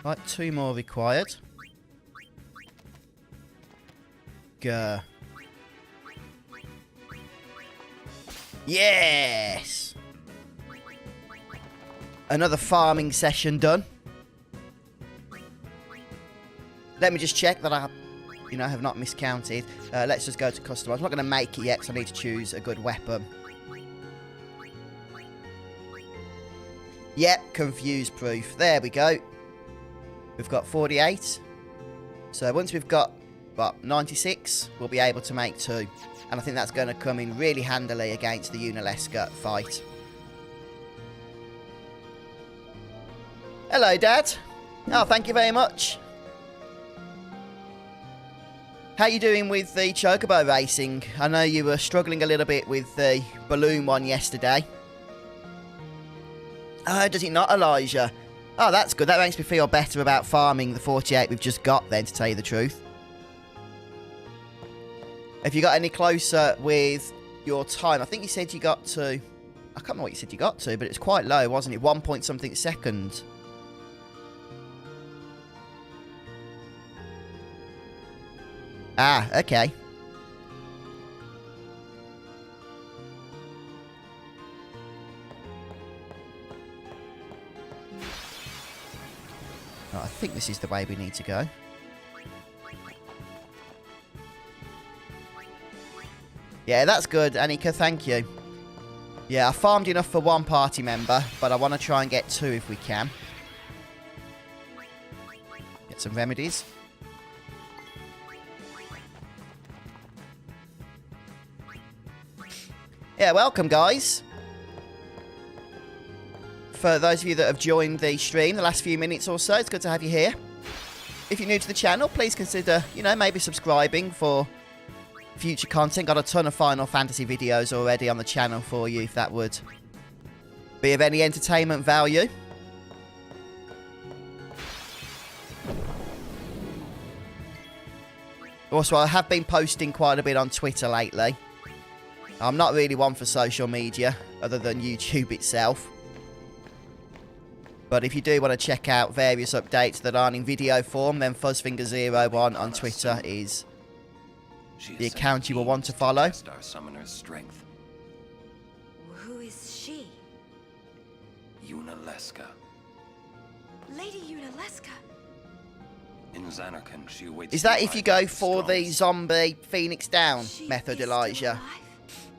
Right, 2 more required. Grr. Yes! Another farming session done. Let me just check that I, have not miscounted. Let's just go to customize. I'm not going to make it yet because I need to choose a good weapon. Yep, confused proof. There we go. We've got 48. So once we've got, 96, we'll be able to make 2. And I think that's going to come in really handily against the Unaleska fight. Hello, Dad. Oh, thank you very much. How you doing with the chocobo racing? I know you were struggling a little bit with the balloon one yesterday. Oh, does it not, Elijah? Oh, that's good. That makes me feel better about farming the 48 we've just got then, to tell you the truth. Have you got any closer with your time? I think you said you got to... I can't remember what you said you got to, but it was quite low, wasn't it? 1 point something seconds. Ah, okay. Right, I think this is the way we need to go. Yeah, that's good, Annika, thank you. Yeah, I farmed enough for 1 party member, but I want to try and get 2 if we can. Get some remedies. Yeah, welcome, guys. For those of you that have joined the stream the last few minutes or so, it's good to have you here. If you're new to the channel, please consider, maybe subscribing for future content. Got a ton of Final Fantasy videos already on the channel for you, if that would be of any entertainment value. Also, I have been posting quite a bit on Twitter lately. I'm not really one for social media, other than YouTube itself. But if you do want to check out various updates that aren't in video form, then Fuzzfinger01 on Twitter is the account you will want to follow. Our summoner's strength. Who is she? Unaleska. Lady Unaleska. In Xanarkand, she awaits. Is that the if you arrival go of the for the strongest. zombie Phoenix down She method, is still Elijah? alive?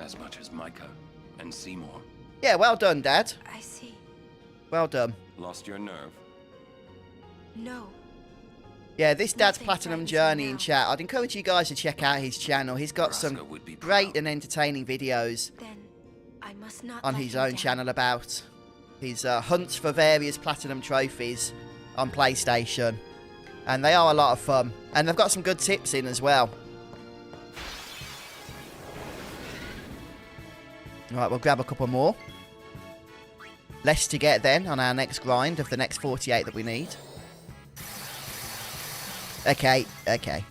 As much as Micah and Seymour. Yeah, well done, Dad. I see. Well done. Lost your nerve? No. Yeah, this Dad's Nothing Platinum frightens me journey in now. chat. I'd encourage you guys to check out his channel. He's got some Vraska would be great proud. and entertaining videos Then I must not on let his him own down. channel about his hunts for various Platinum trophies on PlayStation. And they are a lot of fun. And they've got some good tips in as well. Right, we'll grab a couple more. Less to get then on our next grind of the next 48 that we need. Okay, okay.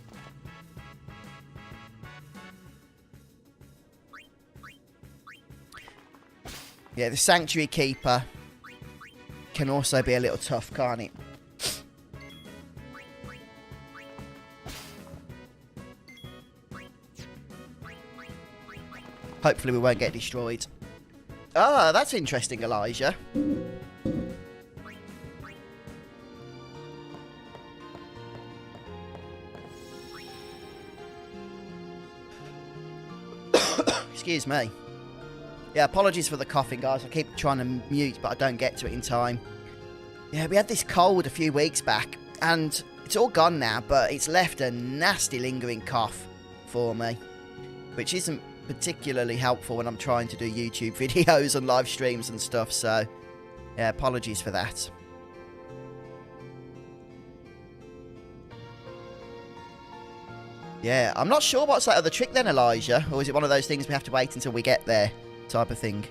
Yeah, the Sanctuary Keeper can also be a little tough, can't it? Hopefully we won't get destroyed. Ah, that's interesting, Elijah. Excuse me. Yeah, apologies for the coughing, guys. I keep trying to mute, but I don't get to it in time. Yeah, we had this cold a few weeks back, and it's all gone now, but it's left a nasty lingering cough for me, which isn't particularly helpful when I'm trying to do YouTube videos and live streams and stuff, so yeah, apologies for that. Yeah, I'm not sure what's that other trick then, Elijah, or is it one of those things we have to wait until we get there type of thing?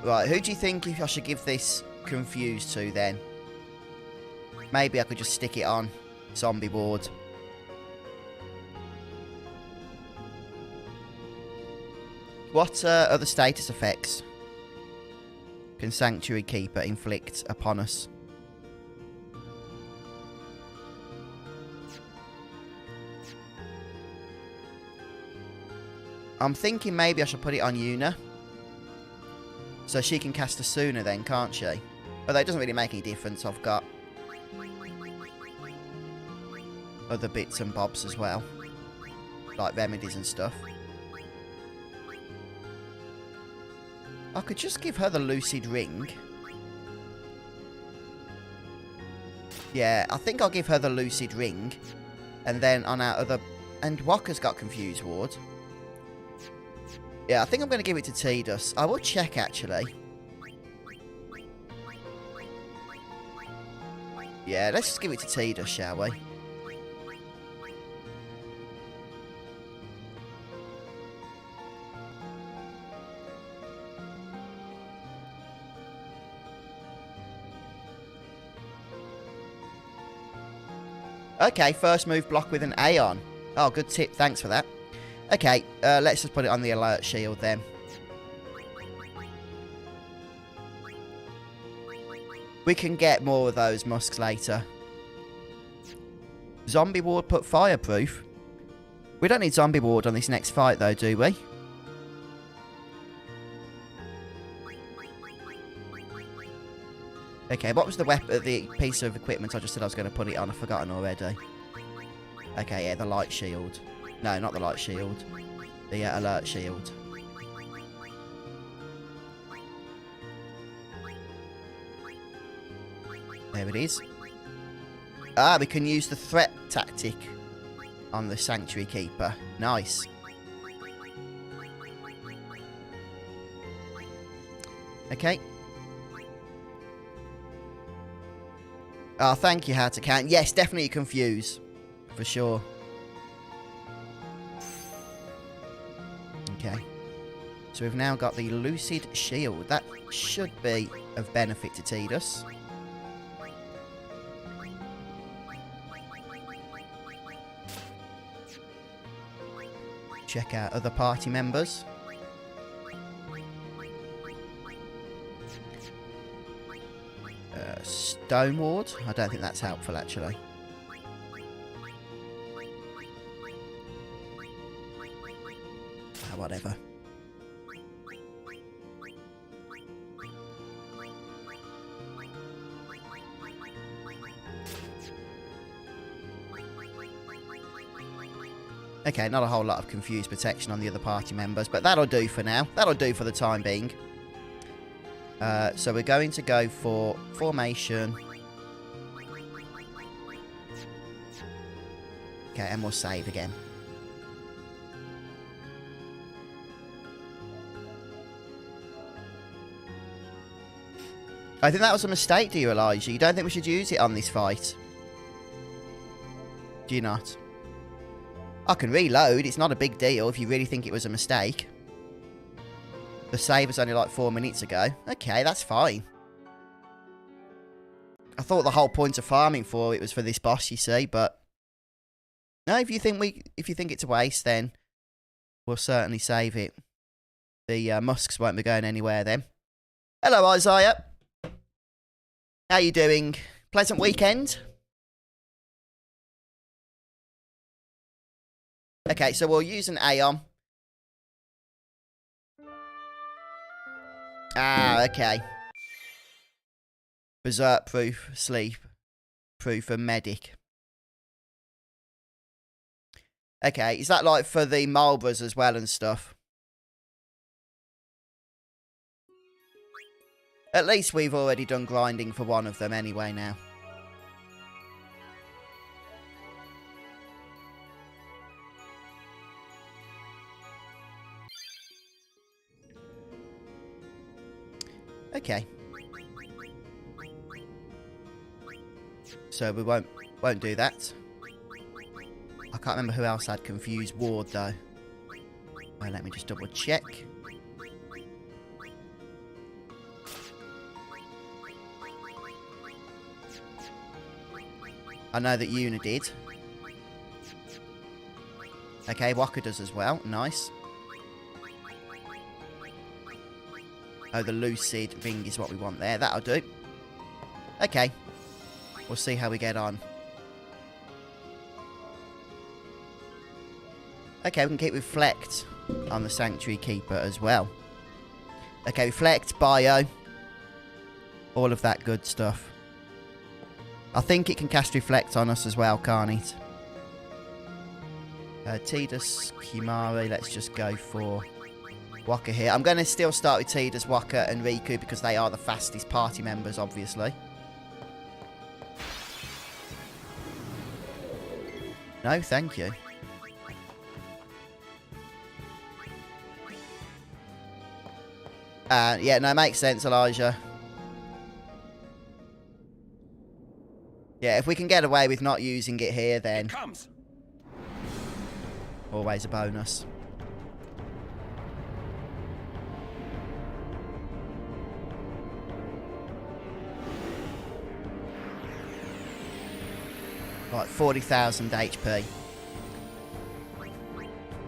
Right, who do you think if I should give this confused to then? Maybe I could just stick it on zombie board. What other status effects can Sanctuary Keeper inflict upon us? I'm thinking maybe I should put it on Una. So she can cast her sooner then, can't she? Although it doesn't really make any difference. I've got other bits and bobs as well. Like remedies and stuff. I could just give her the Lucid Ring. Yeah, I think I'll give her the Lucid Ring. And then on our other... And Wakka's got Confused Ward. Yeah, I think I'm going to give it to Tidus. I will check, actually. Yeah, let's just give it to Tidus, shall we? Okay, first move block with an Aeon. Oh, good tip. Thanks for that. Okay, let's just put it on the alert shield then. We can get more of those Musks later. Zombie ward put fireproof. We don't need zombie ward on this next fight though, do we? Okay, what was the weapon, the piece of equipment I just said I was going to put it on? I've forgotten already. Okay, yeah, the light shield. No, not the light shield. The alert shield. There it is. Ah, we can use the threat tactic on the Sanctuary Keeper. Nice. Okay. Oh, thank you, How to Count. Yes, definitely confuse. For sure. Okay. So we've now got the Lucid Shield. That should be of benefit to Tidus. Check out other party members. Stone Ward. I don't think that's helpful, actually. whatever. Okay, not a whole lot of confused protection on the other party members, but that'll do for now. That'll do for the time being. So we're going to go for formation. Okay, and we'll save again. I think that was a mistake, do you, Elijah? You don't think we should use it on this fight? Do you not? I can reload. It's not a big deal if you really think it was a mistake. The save was only like 4 minutes ago. Okay, that's fine. I thought the whole point of farming for it was for this boss, you see, but no, if you think it's a waste, then we'll certainly save it. The Musks won't be going anywhere then. Hello, Isaiah. How you doing? Pleasant weekend? Okay, so we'll use an Aeon. Ah, okay. Berserk proof, sleep proof, and medic. Okay, is that like for the Marlboros as well and stuff? At least we've already done grinding for one of them anyway now. Okay. So we won't do that. I can't remember who else had confused ward though. Well, let me just double check. I know that Una did. Okay, Wakka does as well. Nice. Oh, the lucid ring is what we want there. That'll do. Okay. We'll see how we get on. Okay, we can keep Reflect on the Sanctuary Keeper as well. Okay, Reflect, Bio. All of that good stuff. I think it can cast Reflect on us as well, can't it? Tidus, Kimari, let's just go for Wakka here. I'm going to still start with Tidus, Wakka and Riku because they are the fastest party members, obviously. No, thank you. Yeah, no, makes sense, Elijah. Yeah, if we can get away with not using it here, then always a bonus. Right, 40,000 HP.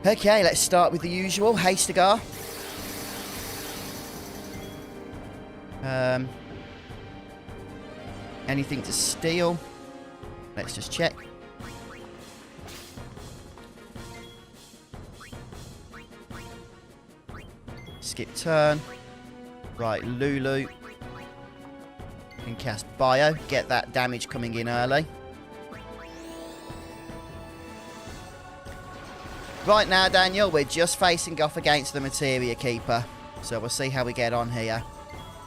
Okay, let's start with the usual. Hastegar. Anything to steal? Let's just check. Skip turn. Right, Lulu. Can cast Bio. Get that damage coming in early. Right now, Daniel, we're just facing off against the Materia Keeper. So we'll see how we get on here.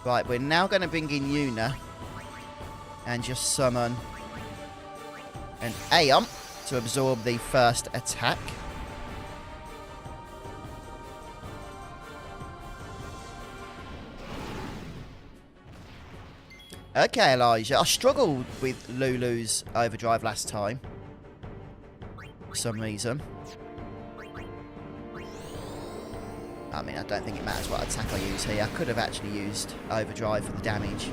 Right, we're now going to bring in Una. And just summon an Aeon to absorb the first attack. Okay, Elijah. I struggled with Lulu's overdrive last time. For some reason. I mean, I don't think it matters what attack I use here. I could have actually used overdrive for the damage.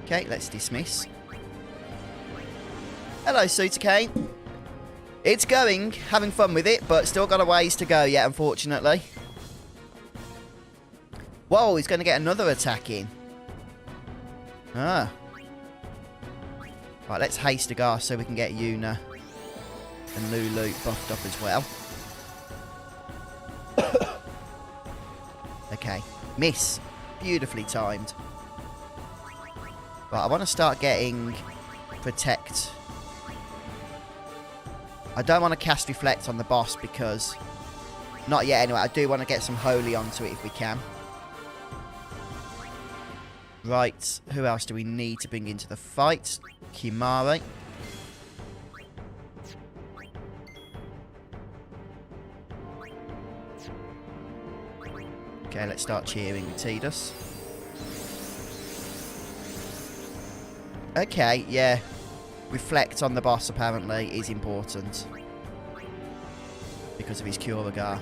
Okay, let's dismiss. Hello, Suitakane. It's going, having fun with it, but still got a ways to go yet, unfortunately. Whoa, he's going to get another attack in. Ah. Right, let's haste Agar so we can get Yuna and Lulu buffed up as well. Okay. Miss. Beautifully timed. Right, I want to start getting Protect. I don't want to cast Reflect on the boss because... Not yet anyway. I do want to get some Holy onto it if we can. Right. Who else do we need to bring into the fight? Kimari. Okay, let's start cheering with Tidus. Okay, yeah. Reflect on the boss, apparently, is important. Because of his Kuragar.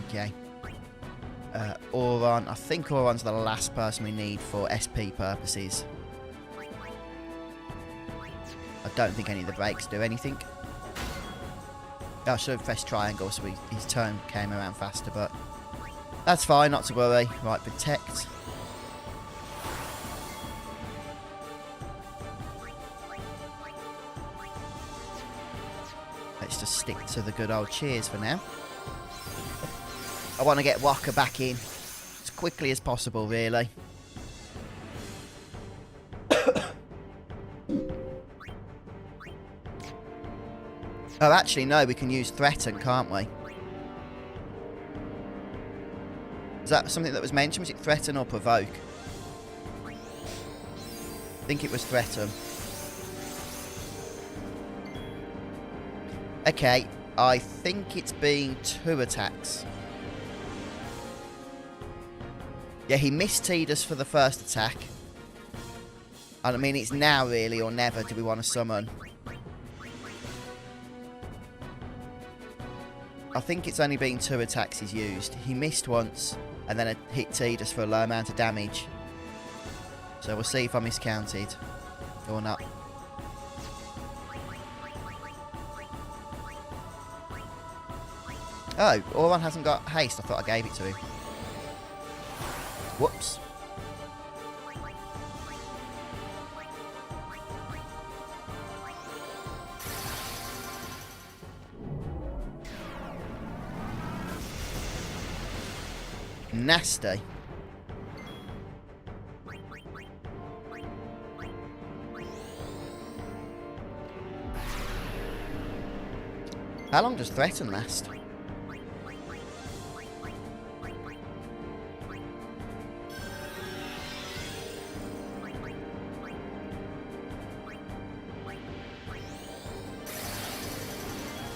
Okay. Auron. I think Auron's the last person we need for SP purposes. I don't think any of the breaks do anything. Oh, I should have pressed triangle so his turn came around faster, but that's fine, not to worry. Right, Protect. Let's just stick to the good old cheers for now. I want to get Wakka back in as quickly as possible, really. Oh, actually, no, we can use Threaten, can't we? Is that something that was mentioned? Was it Threaten or Provoke? I think it was Threaten. Okay, I think it's being 2 attacks. Yeah, he missed Tidus for the first attack. I mean, it's now really or never do we want to summon. I think it's only been 2 attacks he's used. He missed once and then hit Tidus for a low amount of damage. So we'll see if I miscounted or not. Oh, Auron hasn't got haste. I thought I gave it to him. Whoops. Nasty. How long does Threaten last?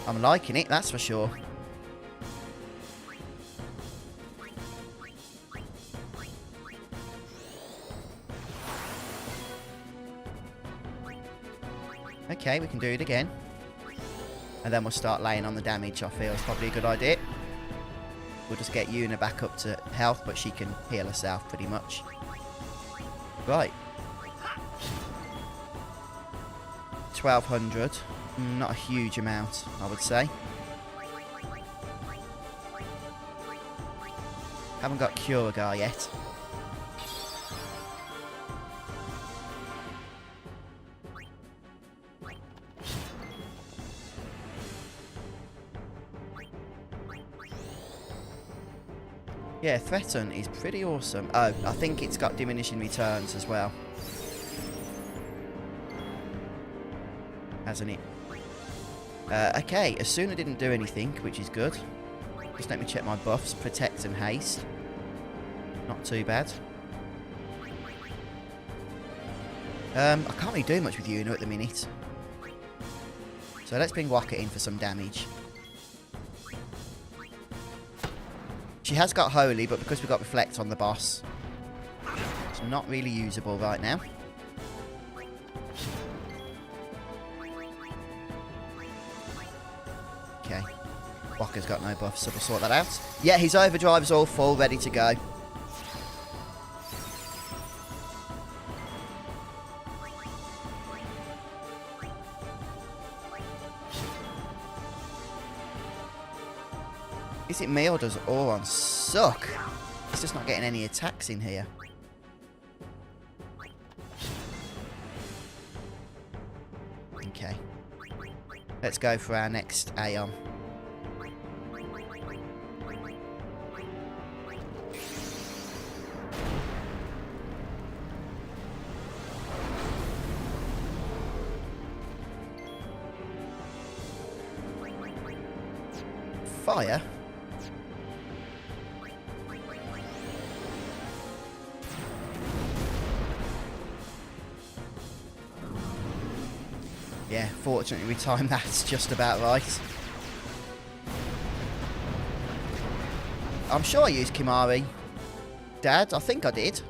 I'm liking it, that's for sure. Okay, we can do it again. And then we'll start laying on the damage, I feel is probably a good idea. We'll just get Yuna back up to health, but she can heal herself pretty much. Right. 1200. Not a huge amount, I would say. Haven't got Kuragar yet. Yeah, Threaten is pretty awesome. Oh, I think it's got diminishing returns as well. Hasn't it? Okay, Asuna didn't do anything, which is good. Just let me check my buffs. Protect and Haste. Not too bad. I can't really do much with Yuna at the minute. So let's bring Wakka in for some damage. She has got Holy, but because we've got Reflect on the boss, it's not really usable right now. Okay. Wakka's got no buffs, so we'll sort that out. Yeah, his overdrive's all full, ready to go. Is it me or does Auron suck? He's just not getting any attacks in here. Okay. Let's go for our next Aeon. Fire? Yeah, fortunately we timed that just about right. I'm sure I used Kimari. Dad, I think I did.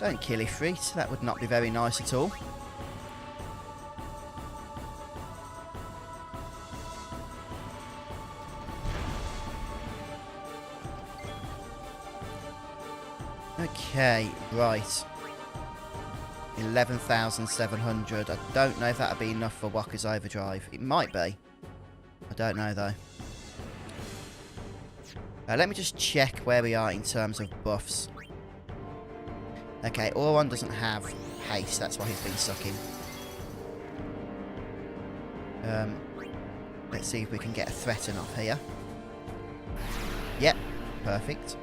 Don't kill Ifrit, that would not be very nice at all. Okay, right. 11,700. I don't know if that'll be enough for Wakka's overdrive. It might be. I don't know though. Let me just check where we are in terms of buffs. Okay, Auron doesn't have haste. That's why he's been sucking. Let's see if we can get a threaten off here. Yep, perfect.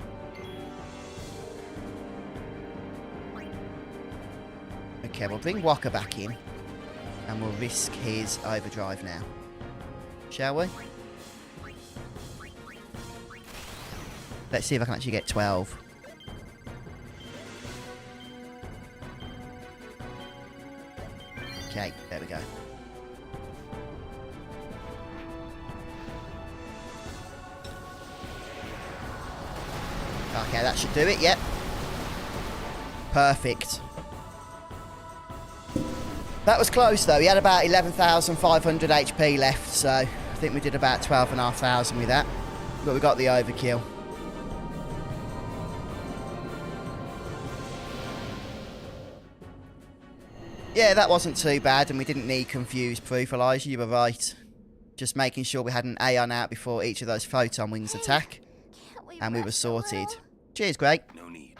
Okay, we'll bring Wakka back in. And we'll risk his overdrive now. Shall we? Let's see if I can actually get 12. Okay, there we go. Okay, that should do it, yep. Perfect. That was close though, he had about 11,500 HP left, so I think we did about 12,500 with that. But we got the overkill. Yeah, that wasn't too bad, and we didn't need confused proof, Elijah, you were right. Just making sure we had an Aeon out before each of those photon wings attack. And we were sorted. Cheers, Greg. No need.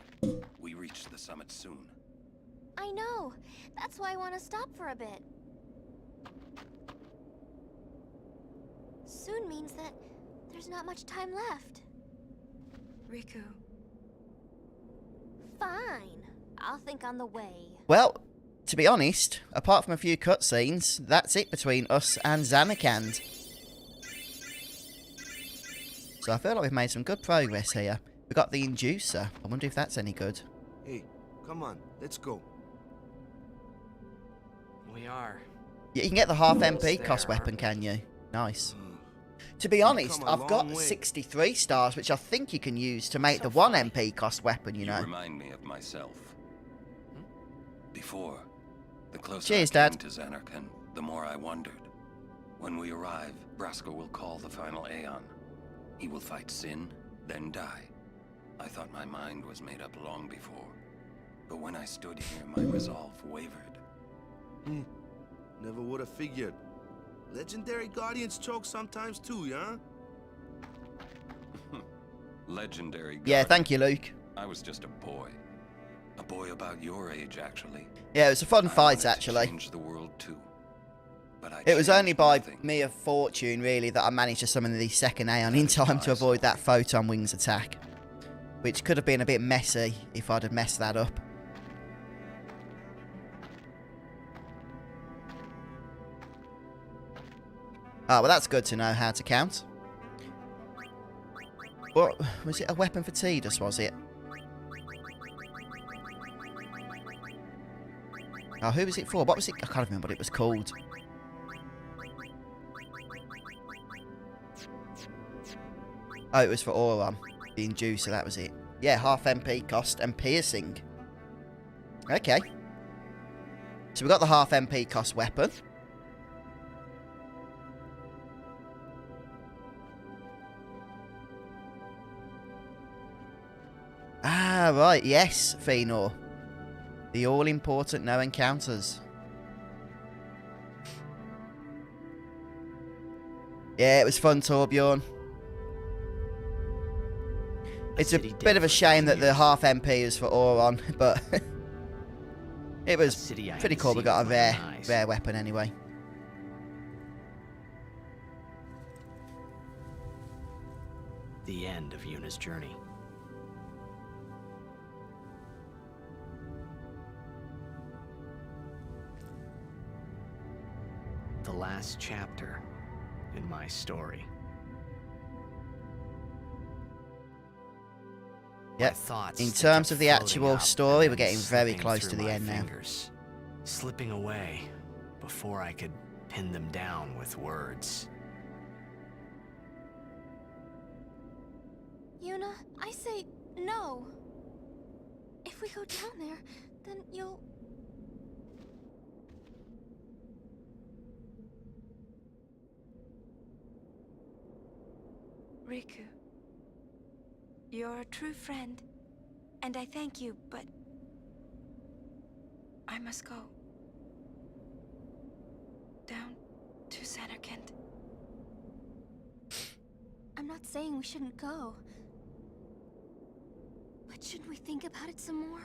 We reached the summit soon. I know. That's why I want to stop for a bit. Soon means that there's not much time left. Riku. Fine. I'll think on the way. Well, to be honest, apart from a few cutscenes, that's it between us and Zanarkand. So I feel like we've made some good progress here. We got the inducer. I wonder if that's any good. Hey, come on, let's go. We are. Yeah, you can get the half MP There, cost aren't weapon, we? can you? Nice. To be honest, come a I've got long way. 63 stars, which I think you can use to make the 1 MP cost weapon, you know. remind me of myself. Before, the closer Cheers, I came Dad. to Zanarkand, the more I wondered. When we arrive, Braska will call the final Aeon. He will fight Sin, then die. I thought my mind was made up long before. But when I stood here, my resolve wavered. Never would have figured. Legendary Guardians choke sometimes too, yeah? Legendary Yeah, guardian. thank you, Luke. I was just a boy. A boy about your age, actually. Yeah, it was a fun I fight, wanted to actually. change the world too. But I It was only changed by nothing. mere fortune, really, that I managed to summon the second Aeon in time to avoid that photon wings attack. Which could have been a bit messy if I'd have messed that up. Oh, well, that's good to know how to count. What was it? A weapon for Tidus, was it? Oh, who was it for? What was it? I can't remember what it was called. Oh, it was for Auron. The inducer, that was it. Yeah, half MP cost and piercing. Okay. So we got the half MP cost weapon. Ah, right, yes, Fëanor. The all-important no encounters. Yeah, it was fun, Torbjorn. It's a bit of a shame that the half MP is for Auron, but it was pretty cool. We got a rare weapon anyway. The end of Yuna's journey. The last chapter in my story. Yep. In terms of the actual story, we're getting very close to the end now. Slipping away before I could pin them down with words. Yuna, I say no. If we go down there, then you'll... Riku, you're a true friend, and I thank you, but I must go. Down to Samarkand. I'm not saying we shouldn't go. But shouldn't we think about it some more?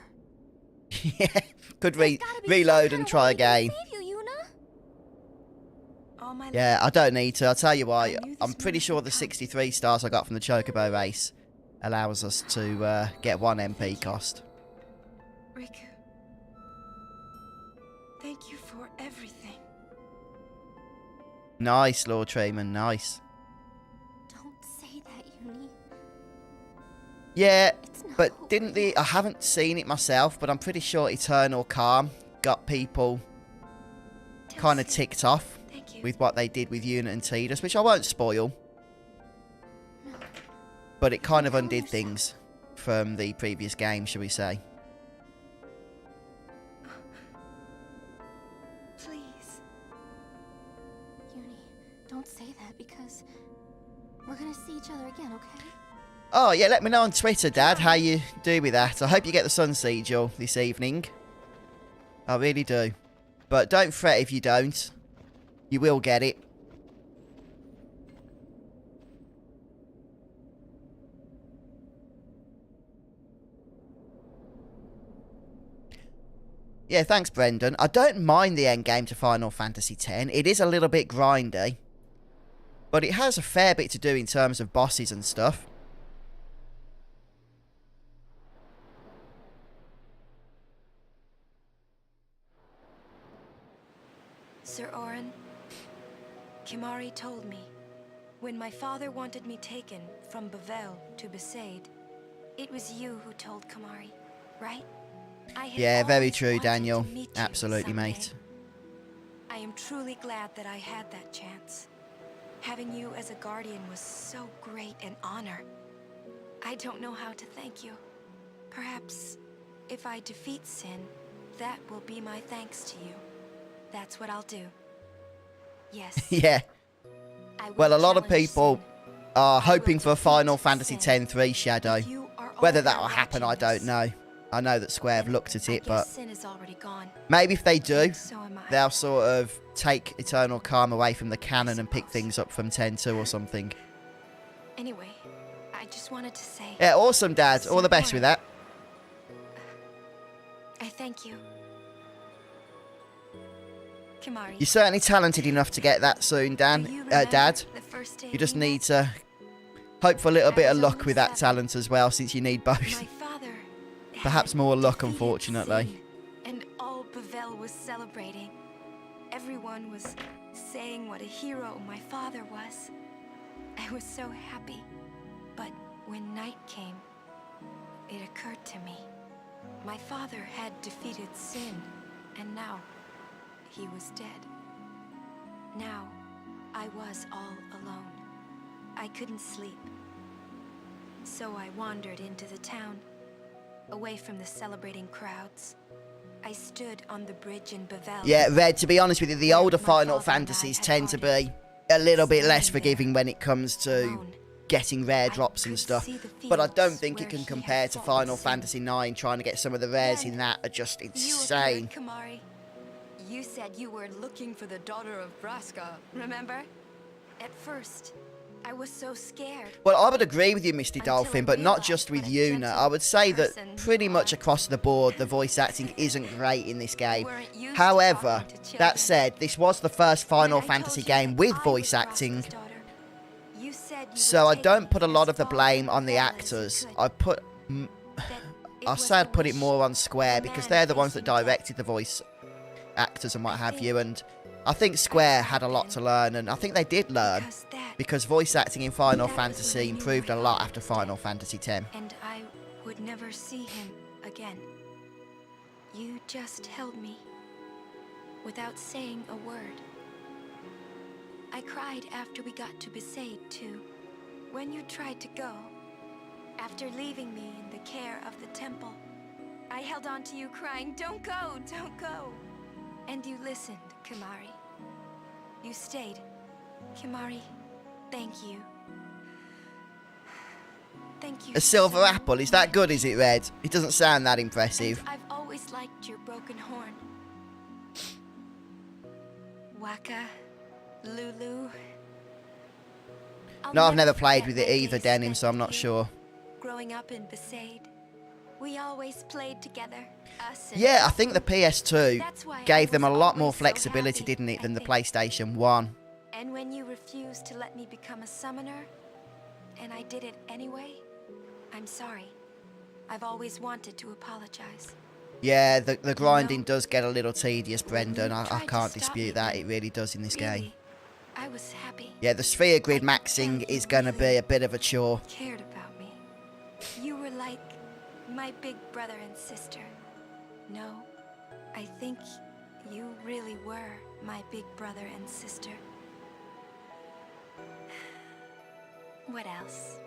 Yeah, could reload and try again. Yeah, I don't need to. I'll tell you why. I'm pretty sure the 63 stars I got from the Chocobo race allows us to get 1 MP cost. Riku, thank you for everything. Nice, Lord Treeman, nice. Don't say that, Uni. Yeah, but didn't the... I haven't seen it myself, but I'm pretty sure Eternal Calm got people kind of ticked off with what they did with Yuna and Tidus, which I won't spoil. No. But it kind of undid things from the previous game, shall we say. Please. Uni, don't say that because we're gonna see each other again, okay? Oh, yeah, let me know on Twitter, Dad, how you do with that. I hope you get the Sun Sigil this evening. I really do. But don't fret if you don't. You will get it. Yeah, thanks, Brendan. I don't mind the endgame to Final Fantasy X. It is a little bit grindy. But it has a fair bit to do in terms of bosses and stuff. Sir Auron, Kimahri told me, when my father wanted me taken from Bevelle to Besaid, it was you who told Kimahri, right? Yeah, very true, Daniel. Absolutely, mate. I am truly glad that I had that chance. Having you as a guardian was so great an honor. I don't know how to thank you. Perhaps, if I defeat Sin, that will be my thanks to you. That's what I'll do. Yes. Yeah. Well, a lot of people are hoping for a Final Fantasy X 3 Shadow. Whether that will happen, I don't know. I know that Square have looked at it, but maybe if they do, they'll sort of take Eternal Calm away from the canon and pick things up from 10-2 or something. Anyway, I just wanted to say... Yeah, awesome, Dad. All the best with that. I thank you. Kimahri. You're certainly talented enough to get that soon, Dad. You just need to hope for a little bit of luck with that talent as well, since you need both. Perhaps more luck, unfortunately. And all Bevelle was celebrating. Everyone was saying what a hero my father was. I was so happy. But when night came, it occurred to me. My father had defeated Sin, and now he was dead. Now, I was all alone. I couldn't sleep. So I wandered into the town, away from the celebrating crowds. I stood on the bridge in Bevelle. Yeah, Red, to be honest with you, the older Final Fantasies tend to be a little bit less forgiving when it comes to getting rare drops and stuff. But I don't think it can compare to Final Fantasy IX. Trying to get some of the rares in that are just insane. You said you were looking for the daughter of Braska, remember? At first, I was so scared. Well, I would agree with you, Misty Until Dolphin, I but not realized just with what a Yuna. gentle I would say that person pretty you much are. across the board, the voice acting isn't great in this game. weren't used to However, talking to that children. said, this was the first Final When I Fantasy told you game that with I voice was acting, Roscoe's daughter, you said you so would I take don't me put a lot as of the far blame from on the hell as you actors. could. I put... That it I was say the I'd put it wish more on Square, of a because man they're the ones that facing death. directed the voice actors and what I have think you, and I think Square had a lot then, to learn, and I think they did learn, because voice acting in Final that was when Fantasy I knew improved my a lot father after was Final dead. Fantasy X. and I would never see him again. You just held me without saying a word. I cried after we got to Besaid, too. When you tried to go, after leaving me in the care of the temple, I held on to you crying, "Don't go, don't go." And you listened, Kimari. You stayed. Kimari, thank you. Thank you A silver so apple, is that good, is it, Red? It doesn't sound that And impressive. I've always liked your broken horn. Wakka, Lulu. I'll No, I've never played forget with it my either, days Denim, spent so I'm with not you. sure. Growing up in Besaid, we always played together. Us and Yeah, I think the PS2 That's why I gave them a was lot more always so flexibility, happy, didn't it, I than the think. PlayStation 1. And when you refused to let me become a summoner, and I did it anyway, I'm sorry. I've always wanted to apologize. Yeah, the grinding know, does get a little tedious, Brendan. I tried to can't stop dispute me, that. but It really does in this game. Really, I was happy. Yeah, the sphere grid I could maxing tell you is going to really be a bit of a chore. Cared about me. You were like my big brother and sister. No, I think you really were my big brother and sister. What else?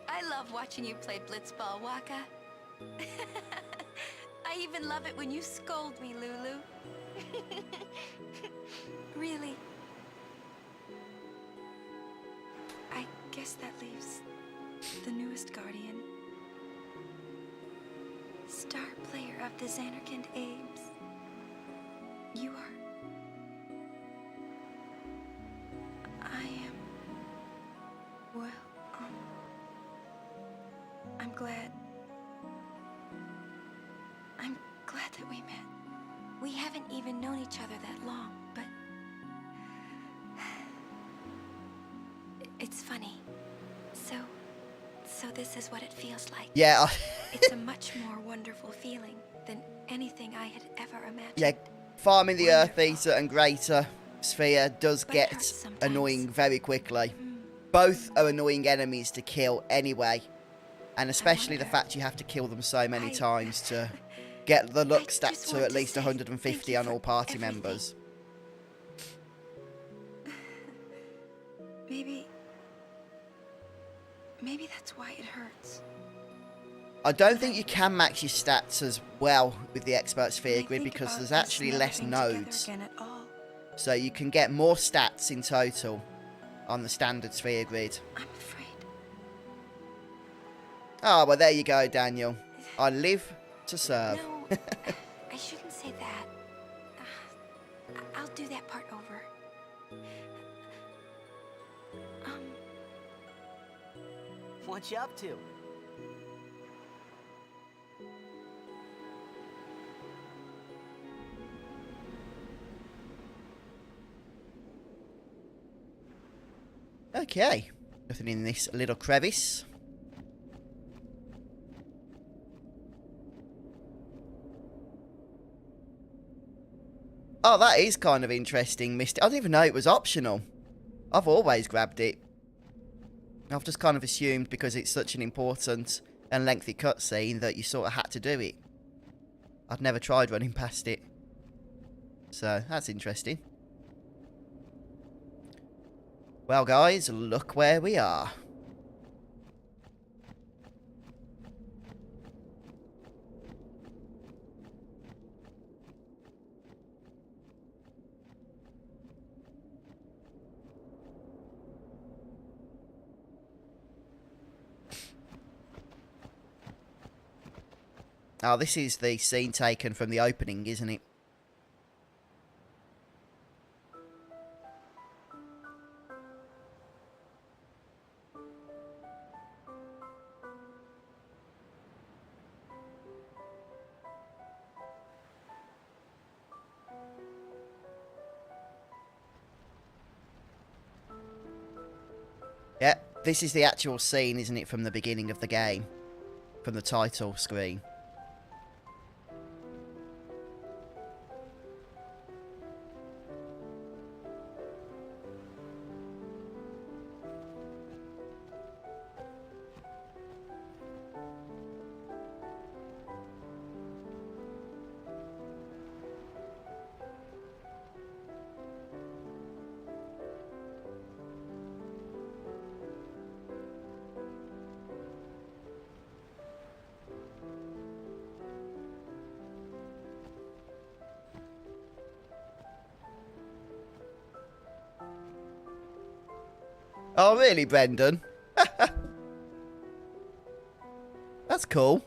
I love watching you play blitzball, Wakka. I even love it when you scold me, Lulu. Really. I guess that leaves the newest guardian. Star player of the Xanarkand Abes. You are... I am... Well, I'm glad... I'm glad that we met. We haven't even known each other that long, but... It's funny. So this is what it feels like. Yeah, It's a much more wonderful feeling than anything I had ever imagined. yeah, farming the Earth Wonderful. Eater and Greater Sphere does But it get hurts sometimes. annoying very quickly. Both are annoying enemies to kill anyway. And especially the wonder- fact you have to kill them so many I- times to get the luck I stat just to want at to least say 150 thank you on for all party everything. members. Maybe that's why it hurts. I don't think you can max your stats as well with the Expert Sphere I Grid think because about there's us actually never less being together nodes. again at all. So you can get more stats in total on the standard Sphere Grid. I'm afraid. Oh, well, there you go, Daniel. I live to serve. No, I shouldn't say that. I'll do that part over. What you up to? Okay. Nothing in this little crevice. Oh, that is kind of interesting, Misty. I didn't even know it was optional. I've always grabbed it. I've just kind of assumed because it's such an important and lengthy cutscene that you sort of had to do it. I'd never tried running past it. So, that's interesting. Well, guys, look where we are. Oh, this is the scene taken from the opening, isn't it? Yep, this is the actual scene, isn't it, from the beginning of the game? From the title screen. Oh, really, Brendan? That's cool.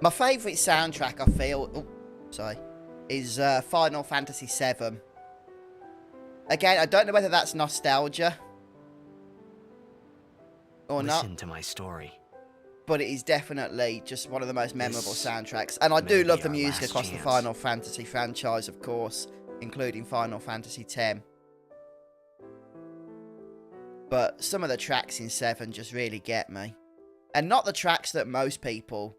My favourite soundtrack, I feel, is Final Fantasy VII. Again, I don't know whether that's nostalgia or not. Listen to my story. But it is definitely just one of the most memorable soundtracks. And I do love the music across the Final Fantasy franchise, of course, including Final Fantasy X. But some of the tracks in 7 just really get me. And not the tracks that most people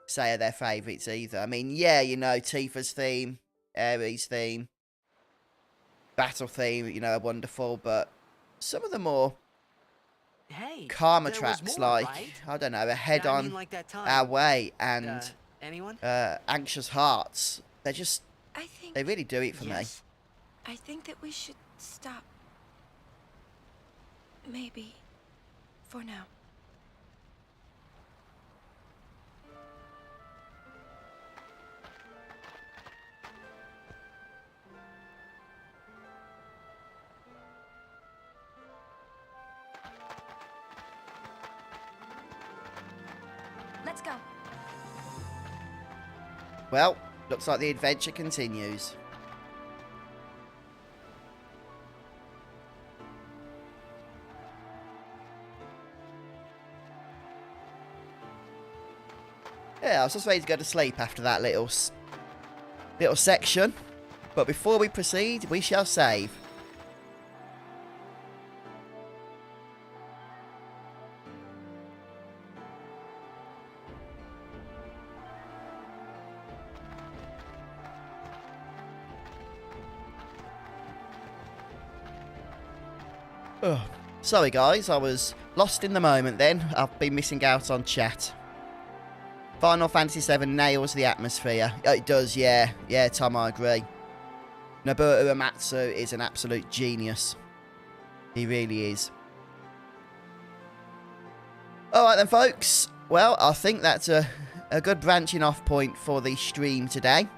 say are their favourites either. I mean, yeah, you know, Tifa's theme, Ares' theme, Battle theme, you know, are wonderful, but some of the more calmer tracks, like, right? I don't know, A Head on like Our Way and Anxious Hearts, they're just, they really do it for me. I think that we should stop. Maybe. For now. Let's go. Well, looks like the adventure continues. Yeah, I was just ready to go to sleep after that little section. But before we proceed, we shall save. Oh, sorry guys, I was lost in the moment then. I've been missing out on chat. Final Fantasy VII nails the atmosphere. It does, yeah. Yeah, Tom, I agree. Nobuo Uematsu is an absolute genius. He really is. Alright then, folks. Well, I think that's a good branching off point for the stream today.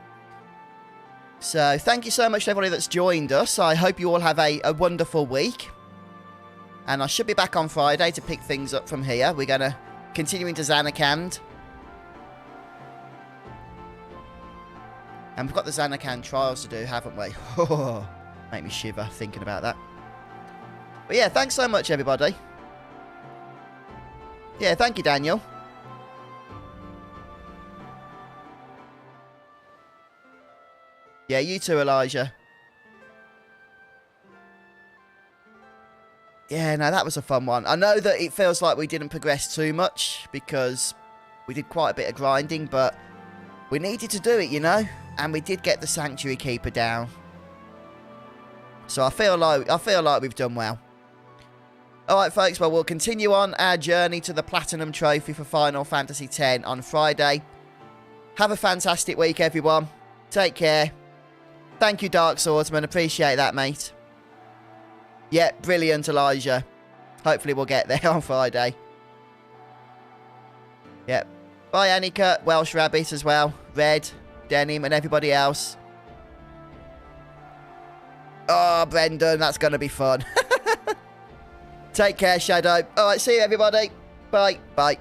So, thank you so much to everybody that's joined us. I hope you all have a wonderful week. And I should be back on Friday to pick things up from here. We're going to continue into Zanarkand. And we've got the Zanarkand trials to do, haven't we? Oh, make me shiver thinking about that. But yeah, thanks so much, everybody. Yeah, thank you, Daniel. Yeah, you too, Elijah. Yeah, no, that was a fun one. I know that it feels like we didn't progress too much because we did quite a bit of grinding, but we needed to do it, you know? And we did get the Sanctuary Keeper down. So I feel like we've done well. Alright, folks, well, we'll continue on our journey to the Platinum Trophy for Final Fantasy X on Friday. Have a fantastic week, everyone. Take care. Thank you, Dark Swordsman. Appreciate that, mate. Yeah, brilliant, Elijah. Hopefully we'll get there on Friday. Yep. Bye, Annika, Welsh Rabbit as well, Red, Denim, and everybody else. Oh, Brendan, that's going to be fun. Take care, Shadow. All right, see you, everybody. Bye. Bye.